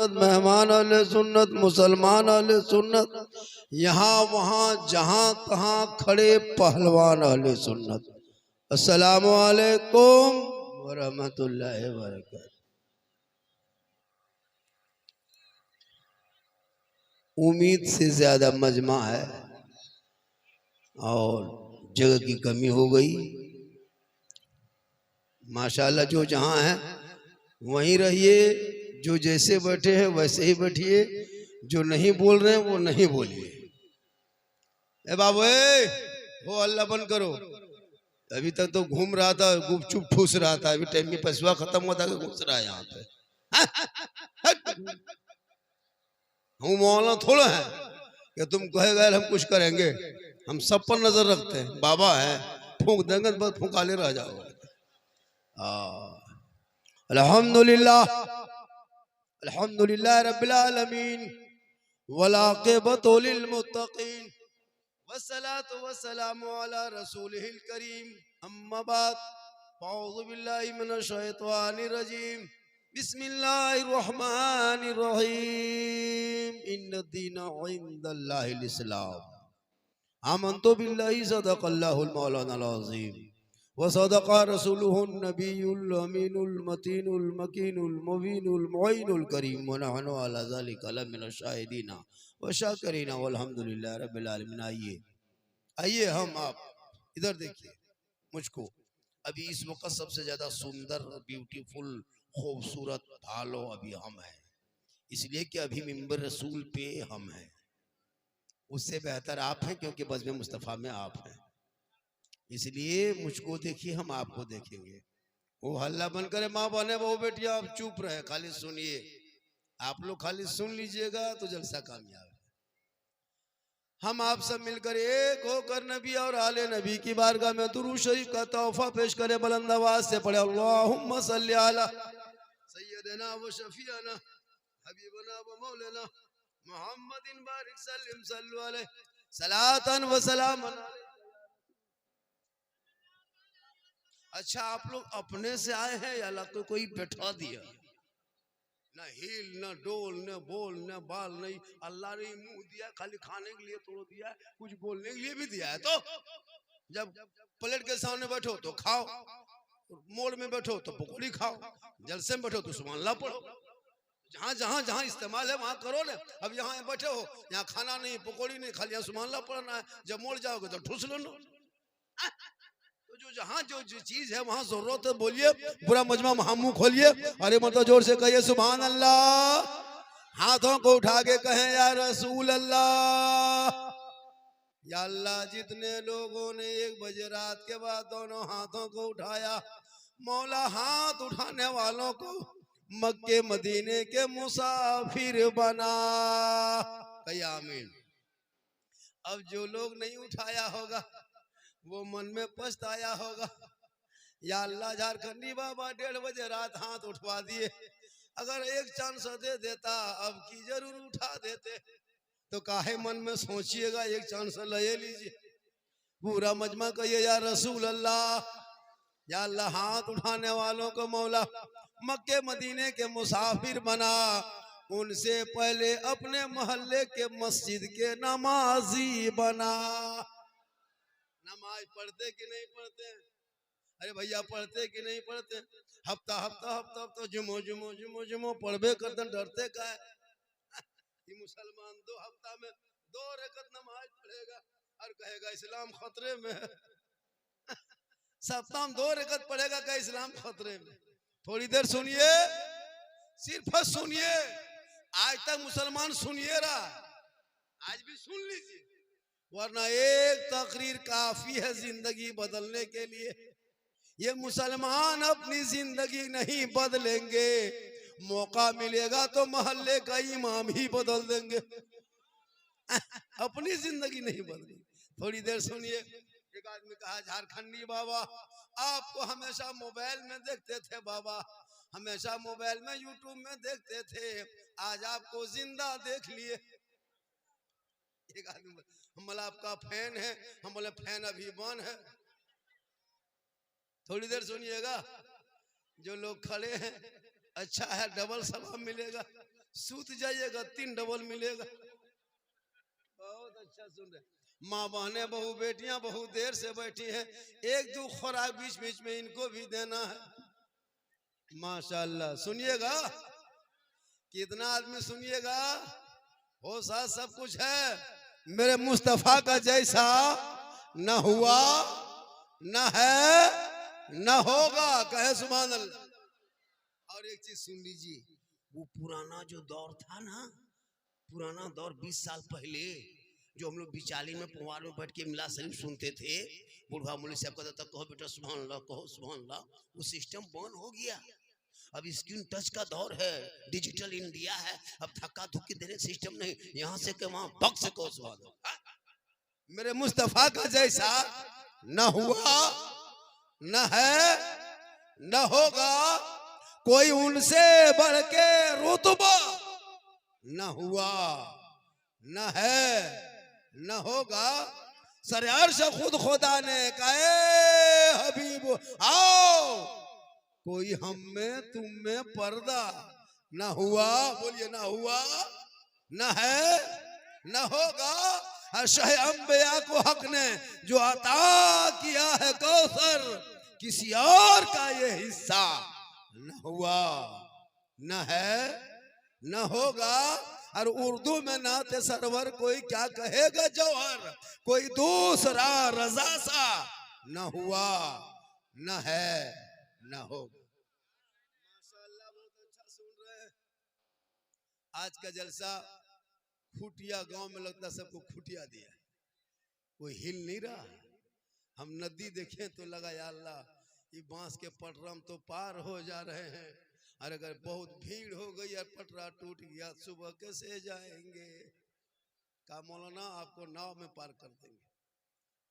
सुन्नत, मेहमान अहले सुन्नत, मुसलमान अहले सुन्नत, यहाँ वहाँ जहाँ तहाँ खड़े पहलवान अहले सुन्नत। अस्सलामु अलैकुम व रहमतुल्लाहि व बरकातहू। उम्मीद से ज्यादा मजमा है और जगह की कमी हो गई। माशाल्लाह जो जहाँ है वहीं रहिए, जो जैसे बैठे हैं वैसे ही बैठिए, जो नहीं बोल रहे हैं वो नहीं बोलिए। ए बाबू हो अल्लाह बंद करो। अभी तक तो घूम रहा था, गुपचुप ठूस रहा था, अभी टाइम में पैसा खत्म हुआ था कि घुस रहा है यहाँ पे। हम मौलाना थोड़ा है कि तुम कहेगा हम कुछ करेंगे। हम सब पर नजर रखते हैं। बाबा है, फूंक देंगे बस फूंकाले रह जाओगे। अल्हम्दुलिल्लाह अल्हम्दुलिल्लाह रब्बिल आलमीन वल आक़िबतु लिल मुत्तक़ीन वस्सलातु वस्सलामु अला रसूलिहिल करीम अम्मा बाद अऊज़ु बिल्लाहि मिनश शैतानिर रजीम बिस्मिल्लाहिर रहमानिर रहीम इन्नद-दीना इंदल्लाहिल इस्लाम आमन्तु बिल्लाहि सदक़ल्लाहुल मौलानाल अज़ीम व सदक़ा रसूलुहुन नबियुल अमीनुल मतीनुल मकीनुल मुबीनुल मुईनुल करीम व नहनु अला ज़ालिका लमिनश शाहिदीना व शाकिरीना वल्हम्दुलिल्लाहि रब्बिल आलमीन। आइए हम आप इधर देखिए मुझको। अभी इस वक्त सबसे ज्यादा सुंदर, ब्यूटीफुल, खूबसूरत भालो अभी हम हैं, इसलिए कि अभी मिंबर रसूल पे हम हैं। उससे बेहतर आप हैं, क्योंकि बज़्म मुस्तफ़ा में आप हैं। इसलिए मुझको देखिए, हम आपको देखेंगे। वो हल्ला बन करे, माँ बने बहु बेटिया आप चुप रहे, खाली सुनिए। आप लोग खाली सुन लीजिएगा तो जलसा कामयाब है। हम आप सब मिलकर एक होकर नबी और आले नबी की बारगाह में दुरूद शरीफ का तोहफा पेश करें। बुलंद आवाज से पढ़े अल्लाहुम्मा सल्ली अला सय्यदना व शफीअना हबीबना व मौलाना मुहम्मदिन बारिक सल्लिम सल्लु अलैहि सलातन व सलामन। अच्छा, आप लोग अपने से आए हैं या अल्लाह को कोई बैठा दिया? न हिल, न डोल, न बोल, न बाल नहीं। अल्लाह ने मुंह दिया खाली खाने के लिए तोड़ दिया, कुछ बोलने के लिए भी दिया है। तो जब प्लेट के सामने बैठो तो खाओ, मोड़ में बैठो तो पकौड़ी खाओ, जलसे में बैठो तो सुभान अल्लाह पढ़ो। जहाँ जहाँ जहाँ इस्तेमाल है वहाँ करो ना। अब यहाँ बैठे हो, यहाँ खाना नहीं, पकौड़ी नहीं, खाली यहाँ सुभान अल्लाह पढ़ना है। जब मोड़ जाओगे तो ठूस लो। तो जो जहाँ जो चीज है वहां जरूरत है बोलिए। पूरा मजमा मुंह खोलिए, अरे मतलब जोर से कहिए सुभान अल्लाह। हाथों को उठा के कहें या रसूल अल्लाह। या अल्लाह, जितने लोगों ने 1 बजे रात के बाद दोनों हाथों को उठाया, मौला हाथ उठाने वालों को मक्के मदीने के मुसाफिर बना। कहिए आमीन। अब जो लोग नहीं उठाया होगा वो मन में पछताया होगा। या अल्लाह, झारखंडी बाबा 1:30 बजे रात हाथ उठवा दिए, अगर 1 चांस दे देता अब की जरूर उठा देते। तो काहे मन में सोचिएगा, 1 चांस ले लीजिए। पूरा मजमा कहिए या रसूल अल्लाह। या अल्लाह, हाथ उठाने वालों को मौला मक्के मदीने के मुसाफिर बना, उनसे पहले अपने मोहल्ले के मस्जिद के नमाजी बना। नमाज पढ़ते कि नहीं पढ़ते? अरे भैया पढ़ते कि नहीं पढ़ते? हफ्ता हफ्ता हफ्ता हफ्ता जुमो जुमो जुमो जुमो पढ़बे करते, डरते का है? ये मुसलमान 2 हफ्ता में 2 रकत नमाज पढ़ेगा और कहेगा इस्लाम खतरे में है। सप्ताह में 2 रकत पढ़ेगा का इस्लाम खतरे में? थोड़ी देर सुनिए, सिर्फ सुनिए। आज तक मुसलमान सुनिए रहा, आज भी सुन लीजिए, वरना एक तकरीर काफी है जिंदगी बदलने के लिए। ये मुसलमान अपनी जिंदगी नहीं बदलेंगे, मौका मिलेगा तो मोहल्ले का इमाम ही बदल देंगे। अपनी जिंदगी नहीं बदली। थोड़ी देर सुनिए। एक आदमी कहा, झारखंडी बाबा आपको हमेशा मोबाइल में देखते थे, बाबा हमेशा मोबाइल में यूट्यूब में देखते थे, आज आपको जिंदा देख लिए। एक आदमी, हम बोला आपका फैन है। हम बोले फैन अभी बन है। थोड़ी देर सुनिएगा। जो लोग खड़े हैं, अच्छा है, डबल सवाब मिलेगा। सूत जाइएगा 3 डबल मिलेगा। बहुत अच्छा सुन रहे। माँ बहने बहु बेटियां बहुत देर से बैठी हैं, 1-2 खुराक बीच बीच में इनको भी देना है। माशाल्लाह। सुनिएगा, कितना आदमी सुनिएगा, हो साथ सब कुछ है। मेरे मुस्तफा का जैसा न हुआ न है न होगा, कहे सुभान अल्लाह। और एक चीज सुन लीजिए, वो पुराना जो दौर था ना, पुराना दौर 20 साल पहले, जो हम लोग बिचाली में पुवार में बैठ के मिला शरीफ सुनते थे, बुढ़ा मुल्ला साहब कहता था कहो बेटा सुभान अल्लाह, कहो सुभान अल्लाह। वो सिस्टम बंद हो गया। अब स्क्रीन टच का दौर है, डिजिटल इंडिया है। अब धक्का धुक्की देने सिस्टम नहीं, यहाँ से के वहां पग से कहो सुभान अल्लाह। मेरे मुस्तफा का जैसा न हुआ न है न होगा, कोई उनसे बढ़ के रुतबा न हुआ न है न होगा। सरे अर्श खुद खुदा ने कहे हबीब आओ, कोई हम में तुम में पर्दा न हुआ, बोलिए ना हुआ न है न होगा। शह अंबिया को हक ने जो अता किया है कौसर, किसी और का ये हिस्सा न हुआ न है न होगा। और उर्दू में नाते सरवर कोई क्या कहेगा जौहर, कोई दूसरा रजा सा न हुआ न है न होगा। माशाअल्लाह, बहुत अच्छा सुन रहे हैं। आज का जलसा खुटिया गांव में लगता सबको खुटिया दिया, कोई हिल नहीं रहा। हम नदी देखें तो लगा या अल्लाह, ये बांस के पटरम तो पार हो जा रहे हैं, और अगर बहुत भीड़ हो गई और पटरा टूट गया सुबह कैसे जाएंगे। का मौलाना आपको नाव में पार कर देंगे।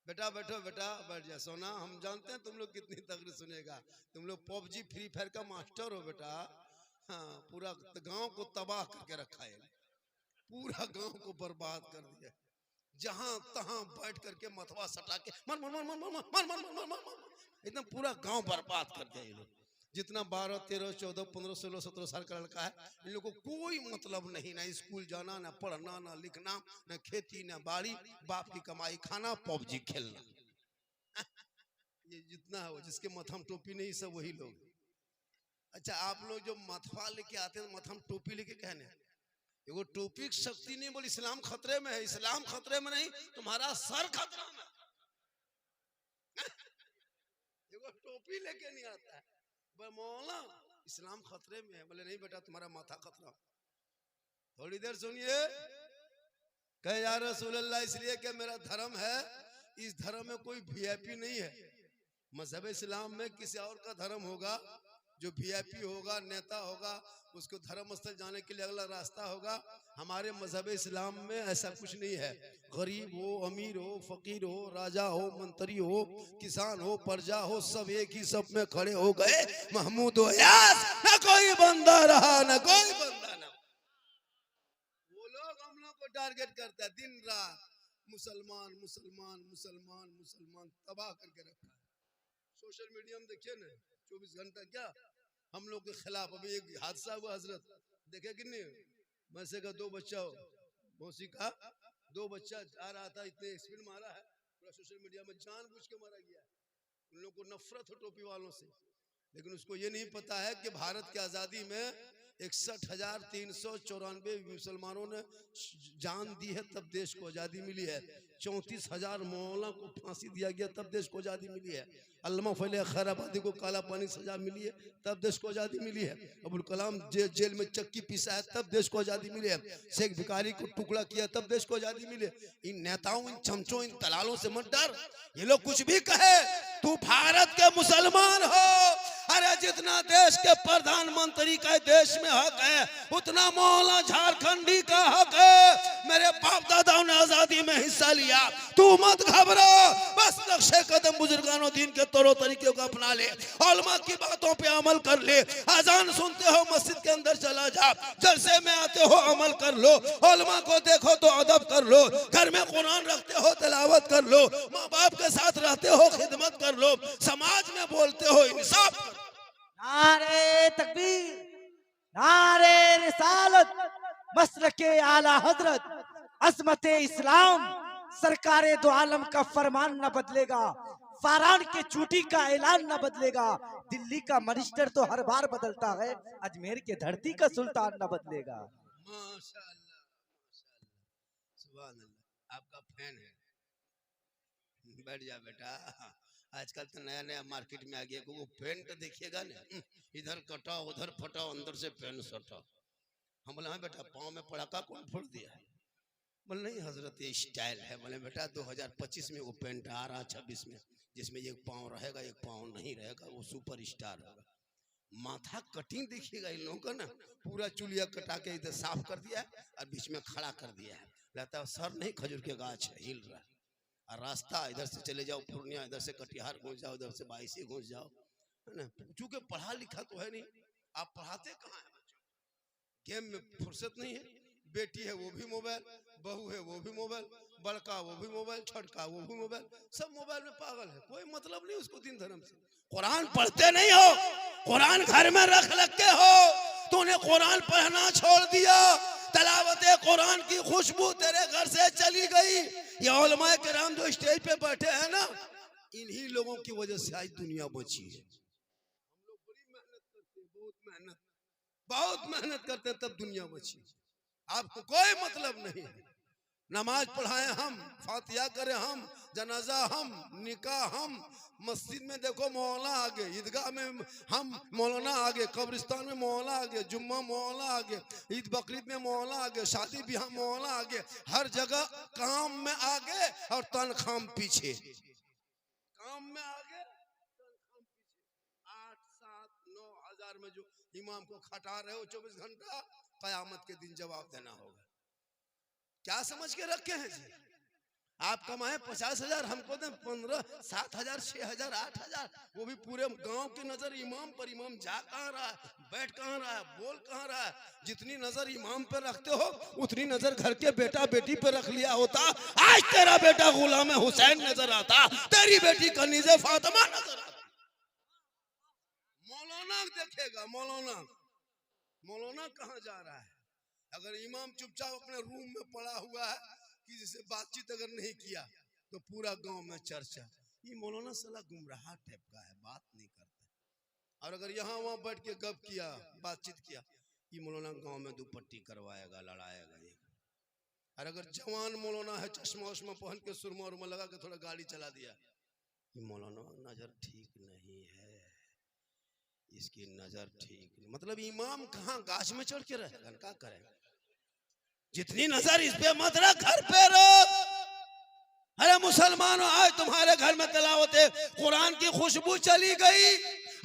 बेटा बैठो, बेटा बैठ जा सोना, हम जानते हैं तुम लोग कितनी तकलीफ सुनेगा। तुम लोग पबजी फ्री फायर का मास्टर हो बेटा। हाँ, पूरा गांव को तबाह करके रखा है, पूरा गांव को बर्बाद कर दिया। जहां तहां बैठ करके मथवा सटा के मर मर मर मर मर मर मर मर मर मर, एकदम पूरा गांव बर्बाद कर दिया ये लोग। जितना 12, 13, 14, 15, 16, 17 साल का लड़का है, इन लोगों को कोई मतलब नहीं, ना स्कूल जाना, ना पढ़ना, ना लिखना, ना खेती, ना बाड़ी, बाप की कमाई खाना, पबजी खेलना। ये जितना है वो, जिसके मथम टोपी नहीं, सब वही लोग। अच्छा, आप लोग जो मथवा लेके आते हैं, मथम टोपी लेके कहने, वो टोपी शक्ति नहीं, बोल इस्लाम खतरे में है। इस्लाम खतरे में नहीं, तुम्हारा सर खतरा में। वो टोपी लेके नहीं आता है, मौला इस्लाम खतरे में है। बोले नहीं बेटा, तुम्हारा माथा खतरा। थोड़ी देर सुनिए, कहे या रसूल अल्लाह, इसलिए कि मेरा धर्म है, इस धर्म में कोई वीआईपी नहीं है। मजहब इस्लाम में किसी और का धर्म होगा, जो वीआईपी होगा, नेता होगा, उसको धर्म स्थल जाने के लिए अगला रास्ता होगा। हमारे मजहब इस्लाम में ऐसा कुछ नहीं है। गरीब हो, अमीर हो, फकीर हो, राजा हो, मंत्री हो, किसान हो, प्रजा हो, सब एक ही सब में खड़े हो गए। महमूद हो यास, न कोई बंदा रहा, न कोई बंदा ना। वो लोग हम लोग को टारगेट करता है दिन रात, मुसलमान मुसलमान मुसलमान मुसलमान, तबाह करके रखा है। सोशल मीडिया में देखिए ना, 24 घंटा क्या हम लोग के खिलाफ। अभी एक हादसा हुआ हजरत, देखे कि नहीं, मैसे का 2 बच्चा हो, मौसी का 2 बच्चा आ रहा था, इतने स्पीड मारा है, पूरा सोशल मीडिया में जानबूझ के मारा गया। उन लोगों को नफरत हो टोपी वालों से, लेकिन उसको ये नहीं पता है कि भारत की आजादी में 61,394 मुसलमानों ने जान दी है, तब देश को आजादी मिली है। 34,000 मौलाना को फांसी दिया गया, तब देश को आजादी मिली है। अल्लामा फैले खैराबादी को काला पानी सजा मिली है, तब देश को आजादी मिली है। अबुल कलाम जेल में चक्की पीसा है, तब देश को आजादी मिली है। शेख भिखारी को टुकड़ा किया, तब देश को आजादी मिली है। इन नेताओं, इन चमचों, इन दलालों से मत डर। ये लोग कुछ भी कहे, तू भारत के मुसलमान हो। अरे जितना देश के प्रधानमंत्री का देश में हक है, उतना मौलाना झारखंडी का हक है। मेरे बाप दादाओं ने आजादी में हिस्सा लिया, तू मत घबरा। बस नक्शे कदम बुजुर्गानों दीन के तौर तरीके को अपना ले, उलमा की बातों पे अमल कर ले। अजान सुनते हो मस्जिद के अंदर चला जा, जलसे में आते हो अमल कर लो, उलमा को देखो तो अदब कर लो, घर में कुरान रखते हो तिलावत कर लो, माँ बाप के साथ रहते हो खिदमत कर लो, समाज में बोलते हो इंसाफ कर। नारे तकबीर, नारे रिसालत, मसलके आला हजरत अजमत इस्लाम सरकारे दो आलम का फरमान न बदलेगा, फारान के चूटी का ऐलान न बदलेगा, दिल्ली का मिनिस्टर तो हर बार बदलता है, अजमेर के धरती का सुल्तान न बदलेगा। माशाअल्लाह, माशाअल्लाह, सुभान अल्लाह। आपका फैन है। बैठ जा बेटा। आजकल तो नया नया मार्केट में आ गया, वो पेंट देखिएगा ना, इधर कटा उधर फटा, अंदर से पेन सटा। हम बोले हाँ बेटा, पाँव में पड़ाका कौन फोड़ दिया है? बोले नहीं हजरत, ये स्टाइल है। बोले बेटा 2025 में वो पेंट आ रहा 26 में, जिसमें एक पाँव रहेगा एक पाँव नहीं रहेगा, वो सुपर स्टार होगा। माथा कटिंग देखिएगा इन लोगों का ना, पूरा चुलिया कटा के इधर साफ कर दिया है और बीच में खड़ा कर दिया है। लगता है सर नहीं, खजूर के गाछ है, हिल रहा है। और रास्ता इधर से चले जाओ पूर्णिया, इधर से कटिहार घुस जाओ, इधर से बाईसी घुस जाओ, है ना। चूंकि पढ़ा लिखा तो है नहीं। आप पढ़ाते कहाँ है बच्चों? गेम में फुर्सत नहीं है। बेटी है वो भी मोबाइल, बहू है वो भी मोबाइल, बड़का वो भी मोबाइल, छोटका वो भी मोबाइल, सब मोबाइल में पागल है। कोई मतलब नहीं उसको दीन धर्म से। कुरान पढ़ते नहीं हो, कुरान घर में रख के हो, तूने कुरान पढ़ना छोड़ दिया, तलावत कुरान की खुशबू तेरे घर से चली गई। ये उलमाए किराम जो स्टेज पे बैठे हैं ना, इन्हीं लोगों की वजह से आज दुनिया बची है। हम लोग बड़ी मेहनत करते हैं, बहुत मेहनत करते हैं, तब दुनिया बची। आपको कोई मतलब नहीं है। नमाज पढ़ाएं हम, फातिहा करें हम, जनाजा हम, निकाह हम, मस्जिद में देखो मौलाना आगे, ईदगाह में हम मौलाना आगे, कब्रिस्तान में मौलाना आगे, जुम्मा मौलाना आगे, ईद बकरीद में मौलाना आगे, शादी ब्याह मौलाना आगे, हर जगह काम में आगे और तनख्वाह पीछे। काम में आगे, तनख्वाह पीछे। 8, 7, 9 हजार में जो इमाम को खटा रहे हो 24 घंटा, कयामत के दिन जवाब देना होगा। क्या समझ के रखे हैं जी? आप कमाए 50,000, हमको दें 15, 7,000, 6,000, 8,000, वो भी पूरे गांव की नजर इमाम पर। इमाम जा कहाँ रहा है, बैठ कहाँ रहा है, बोल कहाँ रहा है? जितनी नजर इमाम पर रखते हो उतनी नजर घर के बेटा बेटी पर रख लिया होता। आज तेरा बेटा गुलाम हुसैन नजर आता, तेरी बेटी कनीज़े फातिमा नजर आता। मौलाना देखेगा, मौलाना कहाँ जा रहा है? अगर इमाम चुपचाप अपने रूम में पड़ा हुआ है, किसी से बातचीत अगर नहीं किया तो पूरा गांव में चर्चा, ये मौलाना साला गुमराह टाइप का है, बात नहीं करता। और अगर यहाँ वहाँ बैठ के गप किया, बातचीत किया, ये मौलाना गांव में दुपट्टी करवाएगा, लड़ाएगा ये। और अगर जवान मौलाना है, चश्मा उश्मा पहन के सुरमा उरमा लगा के थोड़ा गाड़ी चला दिया, ये मौलाना नजर ठीक नहीं है, इसकी नजर ठीक नहीं। मतलब इमाम कहाँ गाछ में चढ़ के रहेगा, क्या करेगा? जितनी नजर इस पे मत रख, घर पे रख। अरे मुसलमानों, आज तुम्हारे घर में तिलावत कुरान की खुशबू चली गई।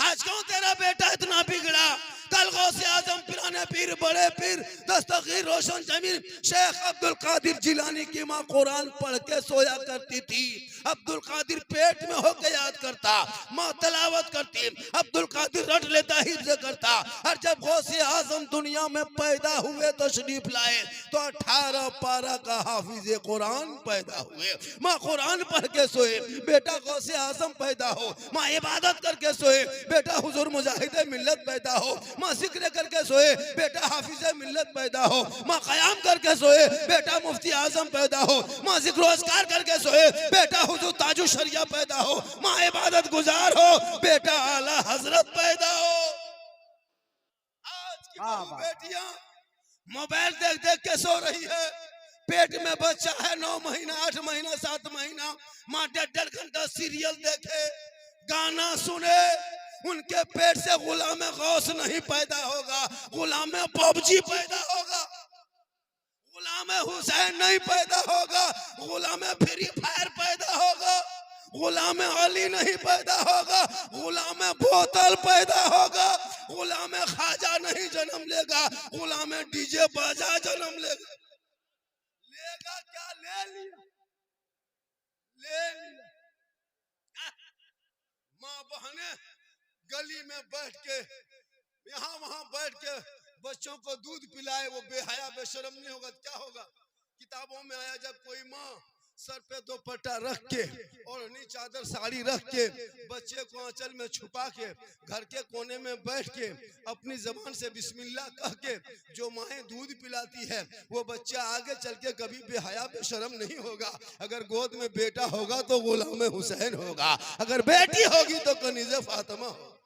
आज क्यों तेरा बेटा इतना बिगड़ा? कल गौसे आजम पिराने पीर, बड़े पीर दस्तगीर रोशन जमीन शेख अब्दुल कादिर जिलानी की माँ कुरान पढ़ के सोया करती थी। अब्दुल कादिर पेट में होकर याद करता, माँ तलावत करती, अब्दुल कादिर रट लेता, हिफ्ज़ करता। और जब गौसे आजम दुनिया में पैदा हुए, तशरीफ लाए, तो 18 पारा का हाफिज कुरान पैदा हुए। माँ कुरान पढ़ के सोए, बेटा गौसे आजम पैदा हो। माँ इबादत करके सोए, बेटा हुजूर मुजाहिद मिल्लत पैदा हो। माँ जिक्र करके सोए, बेटा हाफिज मिल्लत पैदा हो। माँ कयाम करके सोए, बेटा मुफ्ती आजम पैदा हो। माँ जिक्र अस्कार करके सोए, बेटा हुजूर ताजु शरिया पैदा हो। माँ इबादत गुजार हो, बेटा आला हजरत पैदा हो। आज की बहू बेटियां मोबाइल देख देख के सो रही है। पेट में बच्चा है 9 महीना, 8 महीना, 7 महीना, माँ 1.5 घंटा सीरियल देखे, गाना सुने, उनके पेट से गुलाम गौस नहीं पैदा होगा, गुलाम पबजी पैदा होगा, गुलाम हुसैन नहीं पैदा होगा, गुलाम फ्री फायर पैदा होगा, गुलाम अली नहीं पैदा होगा, गुलाम बोतल पैदा होगा, गुलाम खाजा नहीं जन्म लेगा, गुलाम डीजे बाजा जन्म लेगा। लेगा क्या? ले लिया, ले लिया। माँ बहने गली में बैठ के, यहाँ वहां बैठ के बच्चों को दूध पिलाए, वो बेहया बेशरम नहीं होगा? क्या होगा? किताबों में आया, जब कोई माँ सर पे दुपट्टा रख के ओढ़नी चादर साड़ी रख के बच्चे को आंचल में छुपा के घर के कोने में बैठ के अपनी जबान से बिस्मिल्लाह कह के जो माएँ दूध पिलाती है वो बच्चा आगे चल के कभी बेहया बेशरम नहीं होगा। अगर गोद में बेटा होगा तो गुलाम हुसैन होगा, अगर बेटी होगी तो कनीज़े फातिमा होगा।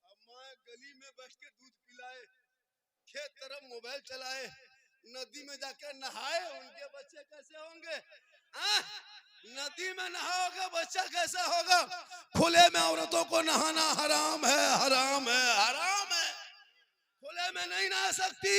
अब माँ गली में बैठ के दूध पिलाए, खेत तरफ मोबाइल चलाए, नदी में जाके नहाए, उनके बच्चे कैसे होंगे? नदी में नहाओगे बच्चा कैसा होगा? खुले में औरतों को नहाना हराम है, हराम है, हराम है। खुले में नहीं नहा सकती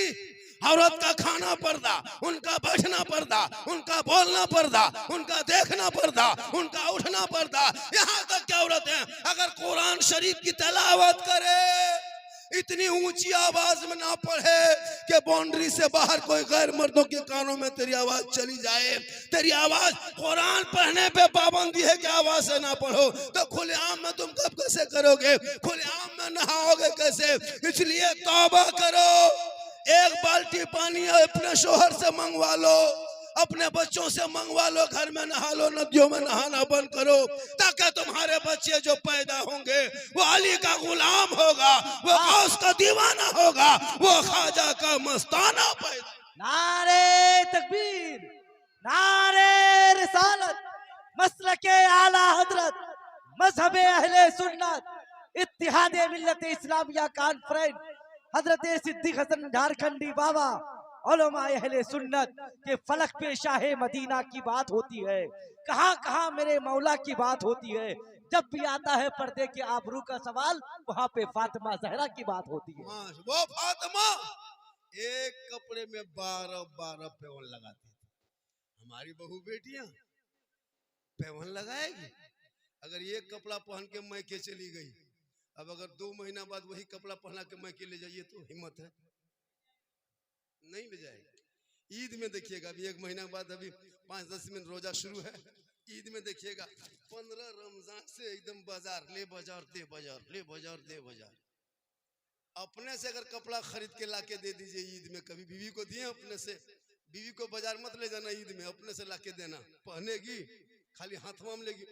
औरत का खाना पर्दा, उनका बैठना पर्दा, उनका बोलना पर्दा, उनका देखना पर्दा, उनका उठना पर्दा। यहाँ तक क्या औरतें अगर कुरान शरीफ की तिलावत करे इतनी ऊंची आवाज में ना पढ़े कि बाउंड्री से बाहर कोई गैर मर्दों के कानों में तेरी आवाज चली जाए, तेरी आवाज कुरान पढ़ने पे पाबंदी है कि आवाज से ना पढ़ो, तो खुलेआम में तुम कब कैसे करोगे? खुलेआम में नहाओगे कैसे? इसलिए तौबा करो, एक बाल्टी पानी अपने शोहर से मंगवा लो, अपने बच्चों से मंगवा लो, घर में नहा लो, नदियों में नहाना बंद करो, ताकि तुम्हारे बच्चे जो पैदा होंगे वो अली का गुलाम होगा, वो गौस का दीवाना होगा, वो ख्वाजा का मस्ताना पैदा। नारे तकबीर, नारे रिसालत, मसलके आला हजरत, मजहबे अहले सुन्नत, इत्तिहादे मिल्लत इस्लामिया कॉन्फ्रेंस, हजरत सिद्दीक हसन झारखंडी बाबा, उलमा अहले सुन्नत के फलक पे शाहे मदीना की बात होती है। कहाँ कहाँ मेरे मौला की बात होती है। जब भी आता है पर्दे के आबरू का सवाल, वहाँ पे फातिमा जहरा की बात होती है। वो फातिमा एक कपड़े में 12-12 पेवन लगाती थी। हमारी बहू बेटियां पेवन लगाएगी? अगर एक कपड़ा पहन के मैके चली गई, अब अगर 2 महीना बाद वही कपड़ा पहना के मैके ले जाइए तो हिम्मत है? नहीं ले जाएगी। ईद में देखिएगा, अभी 1 महीना बाद, अभी 5-10 मिनट रोजा शुरू है, ईद में देखिएगा 15 रमजान से एकदम बाजार ले बाजार दे बाजार, ले बाजार दे बाजार। अपने से अगर कपड़ा खरीद के लाके दे दीजिए ईद में, कभी बीवी को दिए अपने से, बीवी को बाजार मत ले जाना ईद में, अपने से लाके देना, पहनेगी खाली हाथ में लेगी,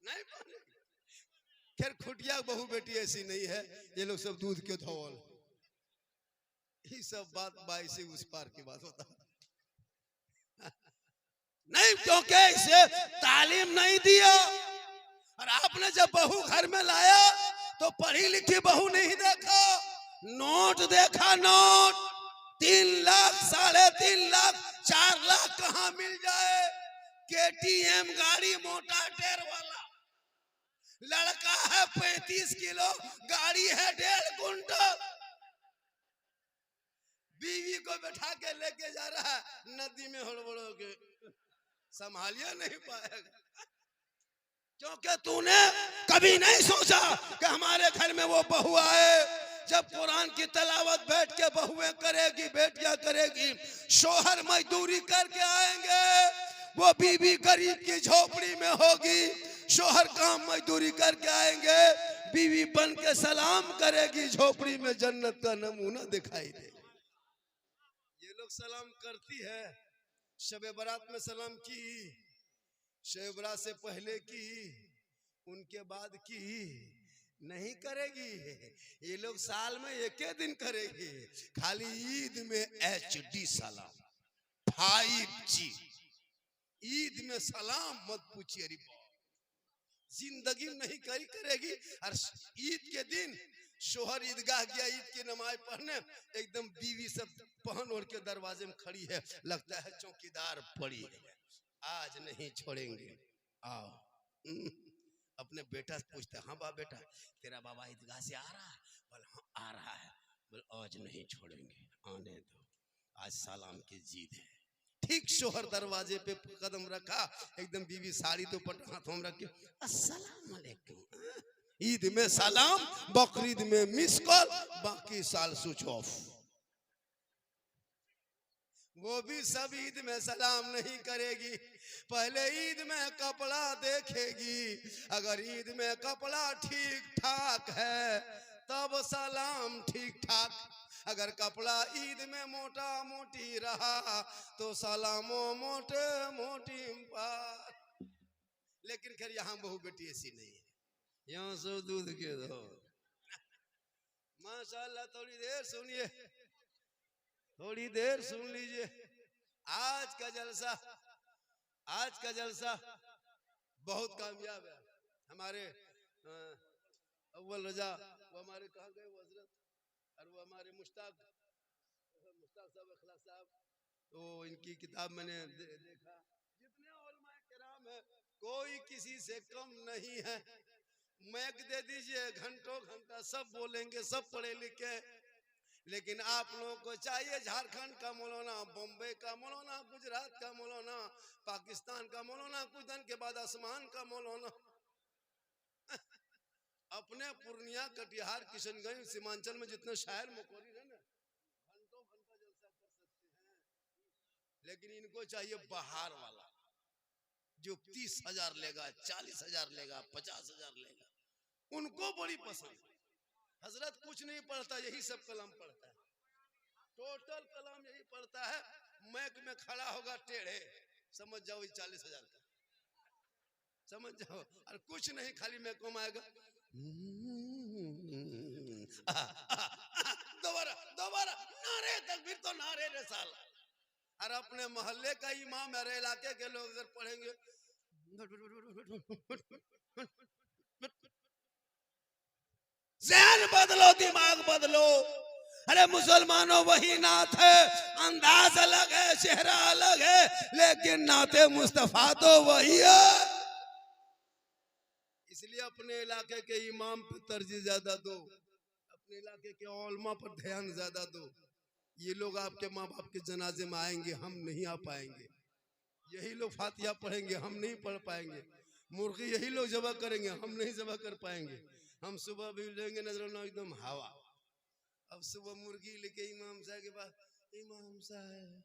नहीं पहनेगी। खैर खुटिया बहू बेटी ऐसी नहीं है, ये लोग सब दूध के धौल, ये सब बात 22 उस पार की बात होता नहीं, क्योंकि इसे तालीम नहीं दिया। और आपने जब बहू घर में लाया तो पढ़ी लिखी बहू नहीं देखा, नोट देखा, नोट 3 लाख, 3.5 लाख, 4 लाख कहाँ मिल जाए? KTM गाड़ी, मोटा टायर वाला, लड़का है 35 किलो, गाड़ी है 1.5 कुंटल, बीवी को बैठा के लेके जा रहा है, नदी में हड़बड़ो के संभालिया नहीं पाएगा, क्योंकि तूने कभी नहीं सोचा कि हमारे घर में वो बहू आए, जब कुरान की तिलावत बैठ के बहुएं करेगी, बेटियां करेगी, शोहर मजदूरी करके आएंगे, वो बीवी गरीब की झोपड़ी में होगी, शोहर काम मजदूरी करके आएंगे, बीवी बन के सलाम करेगी, झोपड़ी में जन्नत का नमूना दिखाई दे। ये लोग सलाम करती है, शबे बारात में सलाम की, शबे बारात से पहले की, उनके बाद की नहीं करेगी। ये लोग साल में 1 दिन करेगी, खाली ईद में HD सलाम, 5G, ईद में सलाम मत पूछिए, अरे जिंदगी नहीं करेगी। और ईद के दिन शोहर ईदगाह गया ईद की नमाज पढ़ने, एकदम बीवी सब पहन ओढ़ के दरवाजे में खड़ी है, लगता है चौकीदार पड़ी है, आज नहीं छोड़ेंगे, आओ। अपने बेटा से पूछते, हाँ बाप बेटा तेरा बाबा ईदगाह से आ रहा है? बोल हाँ आ रहा है। बोल आज नहीं छोड़ेंगे, आने दो, आज सलाम की जीद है। ठीक शोहर दरवाजे पे कदम रखा, एकदम बीवी साड़ी तो पट हाथों में रखी, अस्सलाम वालेकुम। ईद में सलाम, बकरीद में मिस कॉल, बाकी साल स्विच ऑफ। वो भी सब ईद में सलाम नहीं करेगी, पहले ईद में कपड़ा देखेगी, अगर ईद में कपड़ा ठीक ठाक है तब सलाम ठीक ठाक, अगर कपड़ा ईद में मोटा मोटी रहा तो सलामो मोटे मोटी पार। लेकिन खैर यहाँ बहू बेटी ऐसी नहीं है, यहाँ सब दूध के दो। माशाल्लाह, थोड़ी देर सुनिए, थोड़ी देर सुन लीजिए। आज का जलसा बहुत कामयाब है। हमारे अव्वल रजा वो हमारे कहाँ गए वो हजरत, और वो हमारे मुश्ताक साहब अखलाक साहब, तो इनकी किताब मैंने देखा। जितने उलमाए किराम है कोई किसी से कम नहीं है। मैक दे दीजिए, घंटों घंटा सब बोलेंगे, सब पढ़े लिखे। लेकिन आप लोगों को चाहिए झारखंड का मौलाना, बम्बई का मौलाना, गुजरात का मौलाना, पाकिस्तान का मौलाना, कुछ दिन के बाद आसमान का मौलाना। अपने पूर्णिया, कटिहार, किशनगंज, सीमांचल में जितने शायर मुकोरिर है ना, घंटों घंटा जलसा कर सकते हैं। लेकिन इनको चाहिए बाहर वाला, जो 30,000 लेगा, 40,000 लेगा, 50,000 लेगा। उनको बड़ी पसंद। हजरत कुछ नहीं पढ़ता, यही सब कलाम पढ़ता है, टोटल कलाम यही पढ़ता है। मैक में खड़ा होगा टेढ़े, समझ जाओ 40,000 का, समझ जाओ। और कुछ नहीं, खाली मैक को आएगा। दोबारा दोबारा नारे तकबीर, तो नारे रिसाल। और अपने मोहल्ले का इमाम, मेरे इलाके के लोग अगर पढ़ेंगे, ज़हन बदलो, दिमाग बदलो। अरे मुसलमानों, वही नात है, अंदाज अलग है, चेहरा अलग है, लेकिन नाते मुस्तफा तो वही है। इसलिए अपने इलाके के इमाम पर तरजीह ज्यादा दो, अपने इलाके के उलमा पर ध्यान ज्यादा दो। ये लोग आपके माँ बाप के जनाजे में आएंगे, हम नहीं आ पाएंगे। यही लोग फातिहा पढ़ेंगे, हम नहीं पढ़ पाएंगे। मुर्गी यही लोग जबा करेंगे, हम नहीं जबा कर पाएंगे। हम सुबह भी लेंगे नजर एकदम हवा। अब सुबह मुर्गी लेके इमाम साहब के पास, इमाम साहब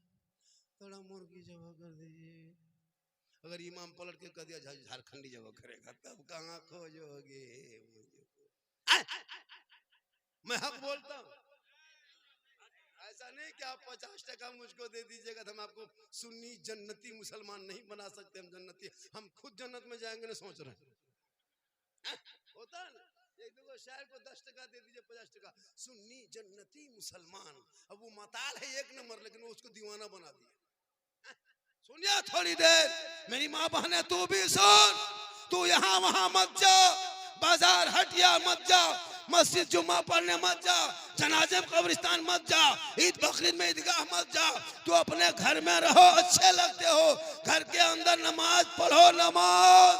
थोड़ा मुर्गी जबा कर दीजिए। अगर इमाम पलट के कह दिया झारखंडी जबा करेगा, तब कहाँ खोजोगे मुझे? मैं हक बोलता हूँ। ऐसा नहीं कि आप 50% मुझको दे दीजिएगा तो हम आपको सुन्नी जन्नती मुसलमान नहीं बना सकते। हम जन्नती, हम खुद जन्नत में जाएंगे ना सोच रहे हैं। होता है ना, एक दो शायर को 10% दे दीजिए, 50% सुन्नी जन्नती मुसलमान। अब वो मताल है 1 नंबर, लेकिन वो उसको दीवाना बना दिया। सुनिए थोड़ी देर, मेरी माँ बहने, तू भी सुन। तू यहाँ वहां मत जा, बाजार हटिया मत जा, मस्जिद जुम्मा पढ़ने मत जा, जनाजे कब्रिस्तान मत जा, ईद बकरीद में ईदगाह मत जा। तू अपने घर में रहो, अच्छे लगते हो, घर के अंदर नमाज पढ़ो। नमाज,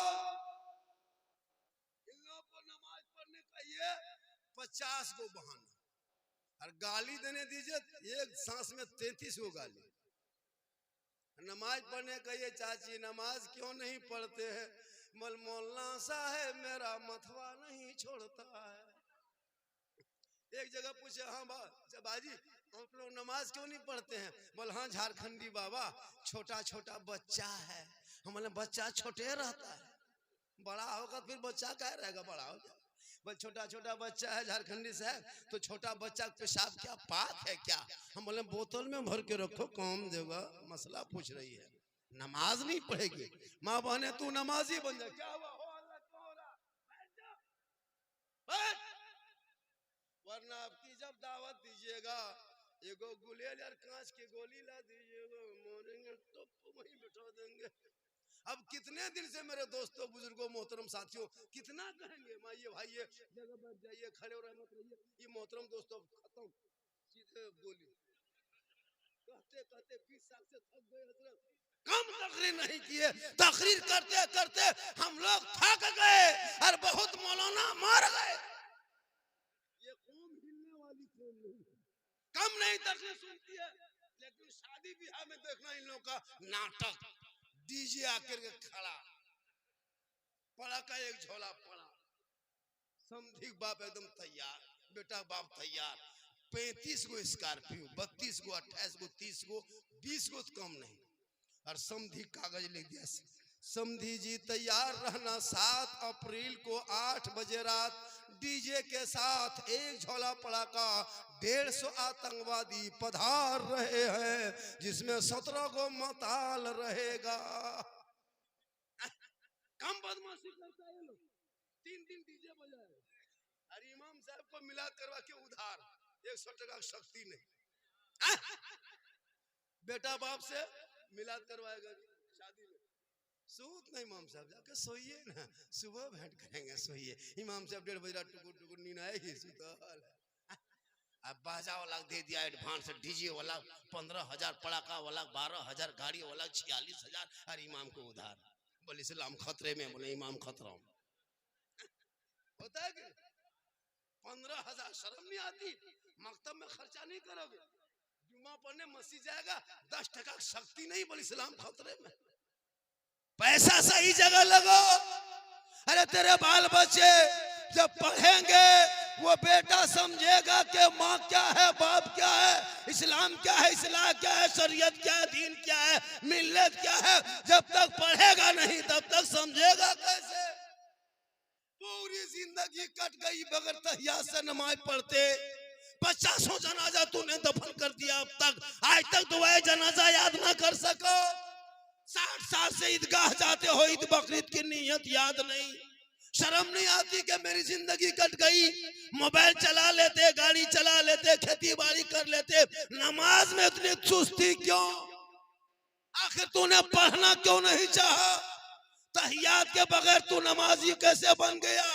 इन लोगों को नमाज पढ़ने का ये 50 को बहाना, और गाली देने दीजिए, एक सांस में 33 को गाली। नमाज पढ़ने का ये चाची, नमाज क्यों नहीं पढ़ते हैं? मौलाना साहब मेरा मथवा नहीं छोड़ता है। एक जगह पूछे, हाँ बाजी आप लोग नमाज क्यों नहीं पढ़ते हैं? बोल हाँ झारखंडी बाबा, छोटा छोटा बच्चा है। हम बोले बच्चा छोटे रहता है, बड़ा होगा फिर बच्चा क्या रहेगा, बड़ा हो गया। बोल छोटा छोटा बच्चा है झारखंडी साहब, तो छोटा बच्चा पेशाब क्या पाक है क्या? हम बोले बोतल में भर के रखो, काम देगा। मसला पूछ रही है, नमाज नहीं पढ़ेगी। माँ बहने, तू नमाजी बन जा। क्या हुआ? हो अल्लाह क्यों हो रहा? वरना आपकी जब दावत दीजिएगा, एगो गुलेल यार कांच की गोली ला दीजिएगा, मोरेंगे तो वहीं बिठा देंगे। अब कितने दिन से मेरे दोस्तों, बुजुर्गों, मोहतरम साथियों, कितना कहेंगे माइये भाइये, जगह बैठ जाइए, खड़े हो रहे मत रहिए। ये मोहतरम दोस्तों खत्म, सीधे बोली कहते कहते 20 साल से थक गए हजरत, कम तकरीर नहीं किए। तकरीर करते करते हम लोग थक गए और बहुत मौलाना मर गए। ये कौम हिलने वाली कौम नहीं है, कम नहीं तकरीर सुनती है। लेकिन शादी ब्याह में देखना इन लोगों का नाटक, डीजे आकर के खड़ा, पड़ा का एक झोला पड़ा, समधी बाप एकदम तैयार, बेटा बाप तैयार, 35 गो स्कॉर्पियो, 32 गो, 28 गो, 30 गो, 20 गो तो कम नहीं। और समधी कागज लिख दिया, समधी जी तैयार रहना, 7 अप्रैल को 8 बजे रात डीजे के साथ एक झोला पड़ाका 150 आतंकवादी पधार रहे हैं, जिसमें 17 को मताल रहेगा। कम बदमाशी करता है ये लोग। 3 दिन डीजे बजाए और इमाम साहब को मिलाद करवा के उधार 100 टका शक्ति नहीं। बेटा बाप से मिलाद करवाएगा शादी में, सूत नहीं। इमाम साहब जाके सोइए ना, सुबह भेंट करेंगे, सोइए। इमाम साहब 1:30 बजे टुकुर टुकुर नींद आएगी, सुतल। अब बाजा वाला दे दिया एडवांस, डीजे वाला 15,000, पड़ाका वाला 12,000, गाड़ी वाला 46,000 और इमाम को उधार। बोले इस्लाम खतरे में, बोले इमाम खतरा में। होता है कि 15,000 शर्म नहीं आती? मकतब में खर्चा नहीं करोगे, जुम्मा पढ़ने मस्जिद जाएगा, 10 टका शक्ति नहीं, बोले इस्लाम खतरे में। पैसा सही जगह लगो। अरे तेरे बाल बच्चे जब पढ़ेंगे वो बेटा समझेगा कि माँ क्या है, बाप क्या है, इस्लाम क्या है, इस्लाम क्या है, शरीयत क्या है, दीन क्या है, मिल्लत क्या है। जब तक पढ़ेगा नहीं तब तक समझेगा कैसे? पूरी जिंदगी कट गई बगैर तहियात से नमाज पढ़ते। 50 जनाजा तूने दफन कर दिया, अब तक आज तक दुआए जनाजा याद ना कर सको। 60 साल से ईदगाह जाते हो, ईद बकरीद की नीयत याद नहीं। शर्म नहीं आती कि मेरी जिंदगी कट गई? मोबाइल चला लेते, गाड़ी चला लेते, खेती बाड़ी कर लेते, नमाज में इतनी सुस्ती क्यों? आखिर तूने पढ़ना क्यों नहीं चाहा? तहियात के बगैर तू नमाजी कैसे बन गया?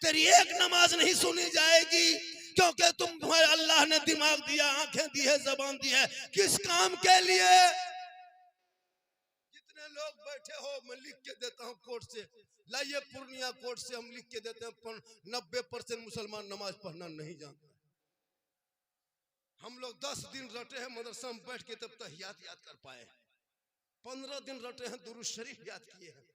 तेरी एक नमाज नहीं सुनी जाएगी, क्योंकि तुम्हारे अल्लाह ने दिमाग दिया, आंखें दी है, जबान दी है, किस काम के लिए? जितने लोग बैठे हो मैं लिख के देता हूं कोर्ट से, लाइए पूर्णिया कोर्ट से हम लिख के देते हैं 90% मुसलमान नमाज पढ़ना नहीं जानते। हम लोग 10 दिन रटे हैं मदरसा में बैठ के, तब तहियात याद कर पाए। 15 दिन रटे हैं दुरूद शरीफ याद किए हैं।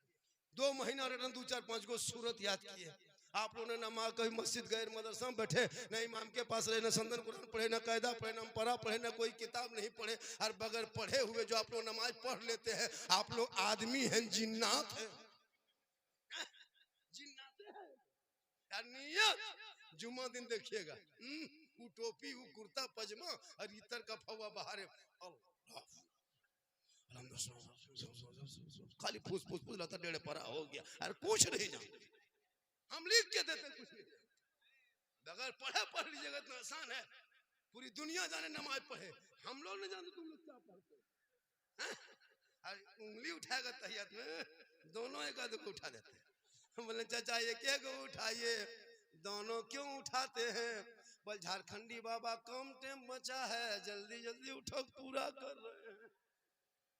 2 महीना रटन 2-4-5 को सूरत याद किए। आप लोगों ने नमाज कभी मस्जिद गए, मदरसा में बैठे, न इमाम के पास रहे, न संदन कुरान पढ़े, न कायदा पढ़े, न पढ़ा पढ़े, न कोई किताब नहीं पढ़े, और बगैर पढ़े हुए जो आप लोग नमाज पढ़ लेते हैं, आप लोग आदमी हैं जिन्नात हैं? जिन्नात हैं यार। नियत जुम्मा दिन देखिएगा, वो टोपी, वो कुर्ता पजामा और इतर का फवा बाहर है, खाली फूस फूस फूस लाता, 1.5 पारा हो गया, अरे कुछ नहीं जानते। हम लिख के देते कुछ नहीं, बगैर पढ़े पढ़ लीजिएगा, इतना आसान है। पूरी दुनिया जाने नमाज पढ़े, हम लोग नहीं जानते तुम लोग क्या पढ़ते। उंगली उठाएगा तहियत में, दोनों एक आध को उठा देते हैं। बोले चाचा ये क्या को उठाइए, दोनों क्यों उठाते हैं? बोल झारखंडी बाबा कम टाइम बचा है, जल्दी जल्दी उठो, पूरा कर रहे हैं।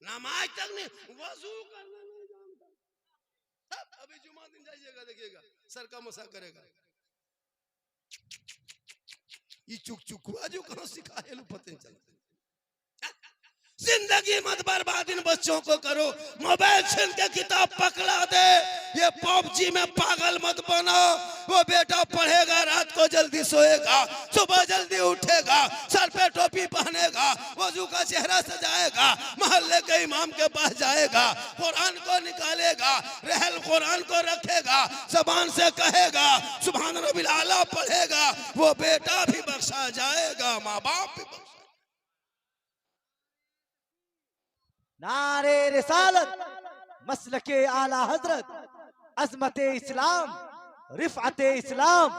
नमाज तक नहीं, वजू करना नहीं जानता। अभी जुमा दिन जाइएगा, देखिएगा सर का मसा करेगा। ये चुक चुकुआ जो कहाँ सिखाए लो पता नहीं चलता। जिंदगी मत बर्बाद इन बच्चों को करो, मोबाइल छीन के किताब पकड़ा दे, ये पबजी में पागल मत बनो। वो बेटा पढ़ेगा, रात को जल्दी सोएगा, सुबह जल्दी उठेगा, सर पे टोपी पहनेगा, वजू का चेहरा सजाएगा, मोहल्ले के इमाम के पास जाएगा, कुरान को निकालेगा, रहल कुरान को रखेगा, जबान से कहेगा सुभान रब्बिल आला पढ़ेगा, वो बेटा भी बख्शा जाएगा, माँ बाप भी बख्शा। नारे रिसालत, मसलके आला हजरत, अजमत इस्लाम, रिफअत इस्लाम,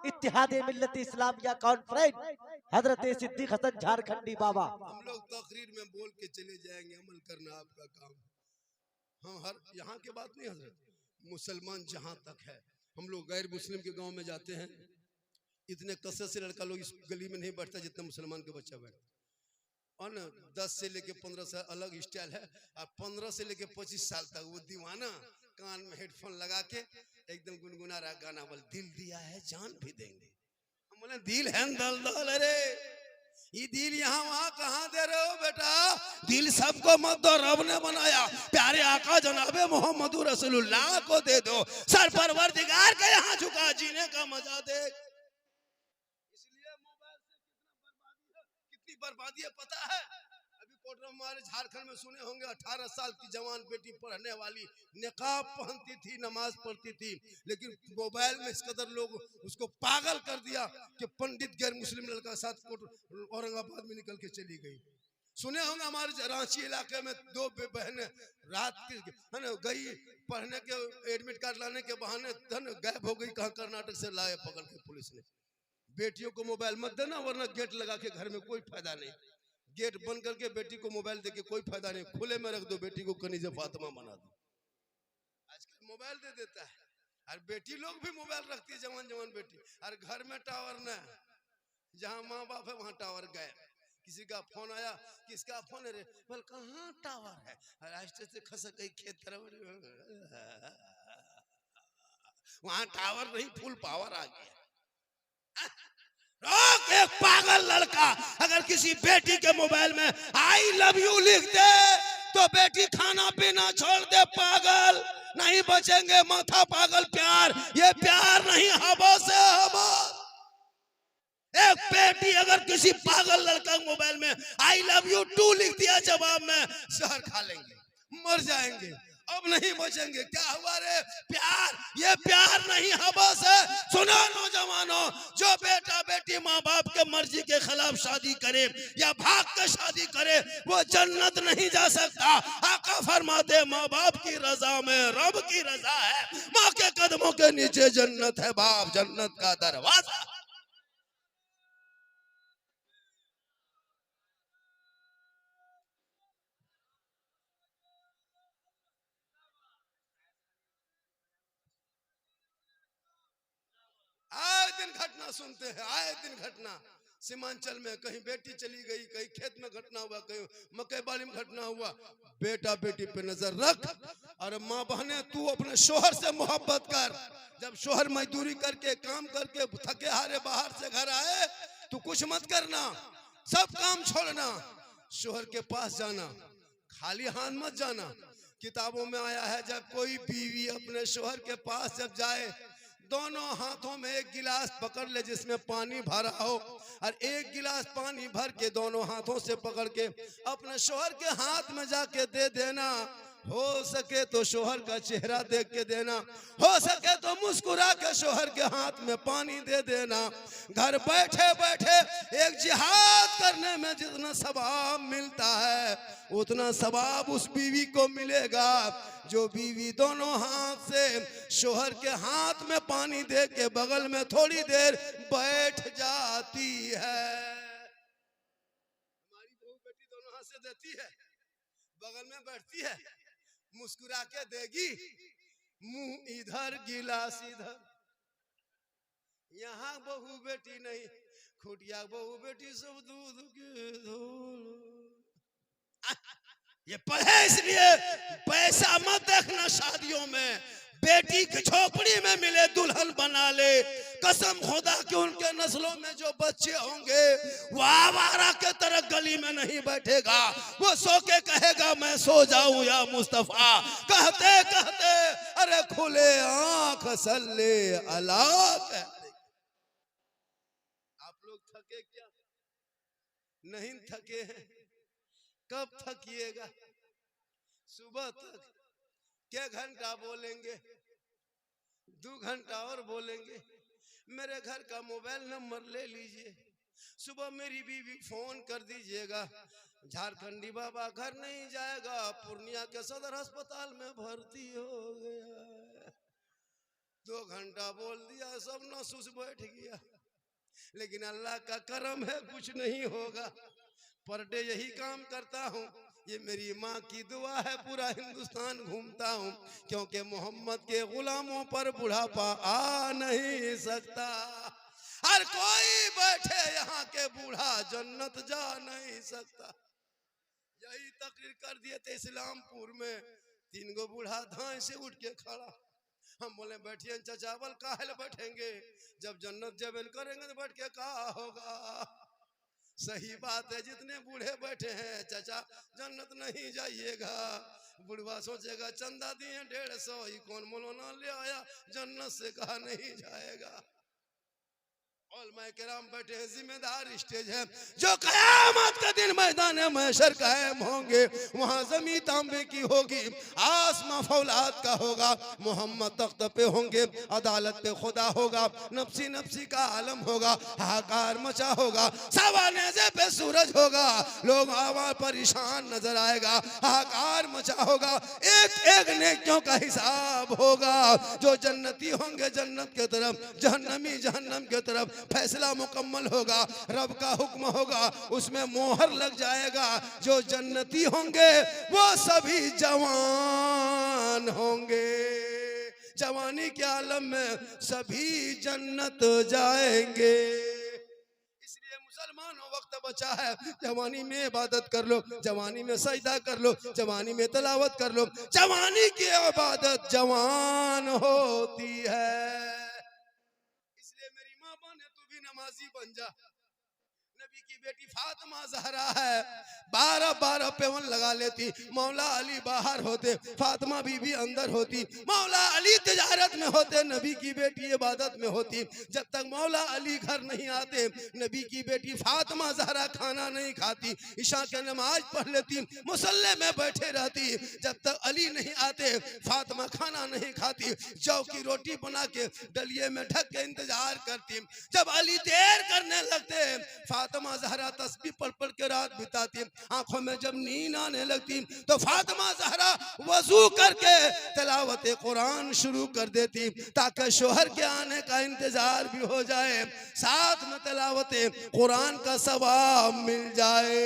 इत्तिहादे मिल्लत इस्लामिया कॉन्फ्रेंस, हजरत सिद्दीक हसन झारखंडी बाबा। हम लोग तकरीर में बोल के चले जाएंगे, अमल करना आपका काम है। हम हर यहाँ के बात नहीं हजरत, मुसलमान जहाँ तक है, हम लोग गैर मुस्लिम के गांव में जाते हैं, इतने कसरत से लड़का लोग इस गली में नहीं बैठता जितना मुसलमान के बच्चा बैठता। और न 10 से लेके 15 साल अलग स्टाइल है, और 15 से लेके 25 साल तक वो दीवाना कान में हेडफोन लगा के एकदम गुनगुना रहा गाना, बोल दिल दिया है जान भी देंगे। हम बोले दिल है दलदल, अरे ये दिल यहाँ वहाँ कहाँ दे रहे हो बेटा? दिल सबको मत दो, रब ने बनाया, प्यारे आका जनाबे मोहम्मद रसूलुल्लाह को दे दो, सर परवरदिगार के यहाँ झुका, जीने का मजा दे। इसलिए मोबाइल से कितना बर्बादी है, कितनी बर्बादी है पता है? अभी कोर्ट में हमारे झारखंड में सुने होंगे 18 साल की जवान बेटी पढ़ने वाली निकाब पहनती थी, नमाज पढ़ती थी, लेकिन मोबाइल में इस कदर लोग उसको पागल कर दिया कि पंडित गैर मुस्लिम लड़का के साथ कोर्ट औरंगाबाद में निकल के चली गई। सुने होंगे हमारे रांची इलाके में 2 बहनें रात की है ना गई पढ़ने के एडमिट कार्ड लाने के बहाने गायब हो गई, कहाँ कर्नाटक से लाए पकड़ के पुलिस ने। बेटियों को मोबाइल मत देना वरना गेट लगा के घर में कोई फायदा नहीं, गेट बंद करके बेटी को मोबाइल देके कोई फायदा नहीं, खुले में रख दो, बेटी को कनीज़े फातिमा बना दो। आजकल मोबाइल दे देता है और बेटी लोग भी मोबाइल रखती है, जवान जवान बेटी, और घर में टावर न, जहाँ माँ बाप है वहाँ टावर गए। किसी का फोन आया, किसका फोन है रे, बोल कहाँ टावर है, रास्ते से खसक गई खेत तरफ, वहां टावर नहीं फुल पावर आ गया। रोक, एक पागल लड़का अगर किसी बेटी के मोबाइल में आई लव यू लिख दे तो बेटी खाना पीना छोड़ दे, पागल नहीं बचेंगे, माथा पागल प्यार, ये प्यार नहीं हवा से हवा। एक बेटी अगर किसी पागल लड़का मोबाइल में आई लव यू 2 लिख दिया जवाब में, जहर खा लेंगे, मर जाएंगे, अब नहीं बचेंगे। क्या हुआ रे, प्यार, ये प्यार नहीं हवा से। सुनो नौजवानों, जो बेटा बेटी माँ बाप के मर्जी के खिलाफ शादी करे या भाग के शादी करे वो जन्नत नहीं जा सकता। आका फरमाते माँ बाप की रजा में रब की रजा है, माँ के कदमों के नीचे जन्नत है, बाप जन्नत का दरवाजा। आए दिन घटना सुनते हैं, आए दिन घटना। सीमांचल में कहीं बेटी चली गई, कहीं खेत में घटना हुआ, कहीं मकई बाड़ी में घटना हुआ। बेटा बेटी पे नजर रख, और माँ बहने तू अपने शोहर से मोहब्बत कर। जब शोहर मजदूरी करके काम करके थके हारे बाहर से घर आए तू कुछ मत करना, सब काम छोड़ना, शोहर के पास जाना, खाली हाथ मत जाना। किताबों में आया है जब कोई बीवी अपने शोहर के पास जब जाए, दोनों हाथों में एक गिलास पकड़ ले जिसमें पानी भरा हो, और एक गिलास पानी भर के दोनों हाथों से पकड़ के अपने शोहर के हाथ में जाके दे देना। हो सके तो शोहर का चेहरा देख के देना, हो सके तो मुस्कुरा के शोहर के हाथ में पानी दे देना। घर बैठे बैठे एक जिहाद करने में जितना सवाब मिलता है उतना सवाब उस बीवी को मिलेगा जो बीवी दोनों हाथ से शोहर के हाथ में पानी दे के बगल में थोड़ी देर बैठ जाती है। हमारी बहू बेटी दोनों हाथ से देती है, बगल में बैठती है, मुस्कुरा के देगी, मुंह इधर गिलास इधर। यहाँ बहू बेटी नहीं, खुटिया बहू बेटी सब दूध के धोल। ये पढ़े इसलिए पैसा मत देखना शादियों में, बेटी की झोपड़ी में मिले दुल्हन बना ले। कसम खुदा कि उनके नस्लों में जो बच्चे होंगे वो आवारा के तरह गली में नहीं बैठेगा, वो सो के कहेगा मैं सो जाऊं या मुस्तफा, कहते कहते अरे खुले आंख सल्ले अला। आप लोग थके क्या? नहीं थके हैं? कब थकिएगा? सुबह तक क्या घंटा बोलेंगे, 2 घंटा और बोलेंगे। मेरे घर का मोबाइल नंबर ले लीजिए, सुबह मेरी बीवी फोन कर दीजिएगा। झारखंडी बाबा घर नहीं जाएगा, पूर्णिया के सदर अस्पताल में भर्ती हो गया। 2 घंटा बोल दिया, सब नसूस बैठ गया। लेकिन अल्लाह का करम है कुछ नहीं होगा। पर डे यही काम करता हूँ, ये मेरी माँ की दुआ है, पूरा हिंदुस्तान घूमता हूँ, क्योंकि मोहम्मद के गुलामों पर बुढ़ापा आ नहीं सकता। हर कोई बैठे यहाँ के बूढ़ा जन्नत जा नहीं सकता। यही तकरीर कर दिए थे इस्लामपुर में, 3 गो बूढ़ा धाए से उठ के खड़ा। हम बोले बैठिए चाचा, बोल काहे बैठेंगे, जब जन्नत जबेल करेंगे तो बैठ के कहा होगा। सही बात है, जितने बूढ़े बैठे हैं चाचा जन्नत नहीं जाइएगा। बुढ़वा सोचेगा चंदा दिए 150, ये कौन मौलाना ले आया, जन्नत से कहा नहीं जाएगा। उलमाए किराम बैठे हैं, जिम्मेदार स्टेज है। जो कयामत का दिन मैदान महशर कायम होंगे, वहां जमीन तांबे की होगी, आसमां फौलाद का होगा, मोहम्मद तख्त पे होंगे, अदालत पे खुदा होगा, नफसी नफसी का आलम होगा, हाहाकार मचा होगा, सवा नेज़े पे सूरज होगा, लोग आवाज परेशान नजर आएगा, हाहाकार मचा होगा, एक एक नेकियों का हिसाब होगा। जो जन्नती होंगे जन्नत के तरफ, जहन्नमी जहन्नम के तरफ, फैसला मुकम्मल होगा, रब का हुक्म होगा, उसमें मोहर लग जाएगा। जो जन्नती होंगे वो सभी जवान होंगे, जवानी के आलम में सभी जन्नत जाएंगे। इसलिए मुसलमानों वक्त बचा है, जवानी में इबादत कर लो, जवानी में सजदा कर लो, जवानी में तलावत कर लो। जवानी की इबादत जवान होती है। नमाजी बन जा। नबी की बेटी फातिमा ज़हरा है, 12-12 पेवन लगा लेती। मौला अली बाहर होते, फातिमा बीबी अंदर होती। मौला अली तिजारत में होते, नबी की बेटी इबादत में होती। जब तक मौला अली घर नहीं आते, नबी की बेटी फातिमा ज़हरा खाना नहीं खाती, ईशा के नमाज पढ़ लेती, मुसल्ले में बैठे रहती। जब तक अली नहीं आते, फातिमा खाना नहीं खाती, जौ की रोटी बना के डलिए में ढक के इंतजार करती। जब अली देर करने लगते, फातिमा ज़हरा तस्बीह पढ़ पढ़ के रात बिताती। आंखों में जब नींद आने लगती तो फातिमा ज़हरा वजू करके तिलावत कुरान शुरू कर देती, ताकि शोहर के आने का इंतजार भी हो जाए, साथ में तिलावत कुरान का सवाब मिल जाए।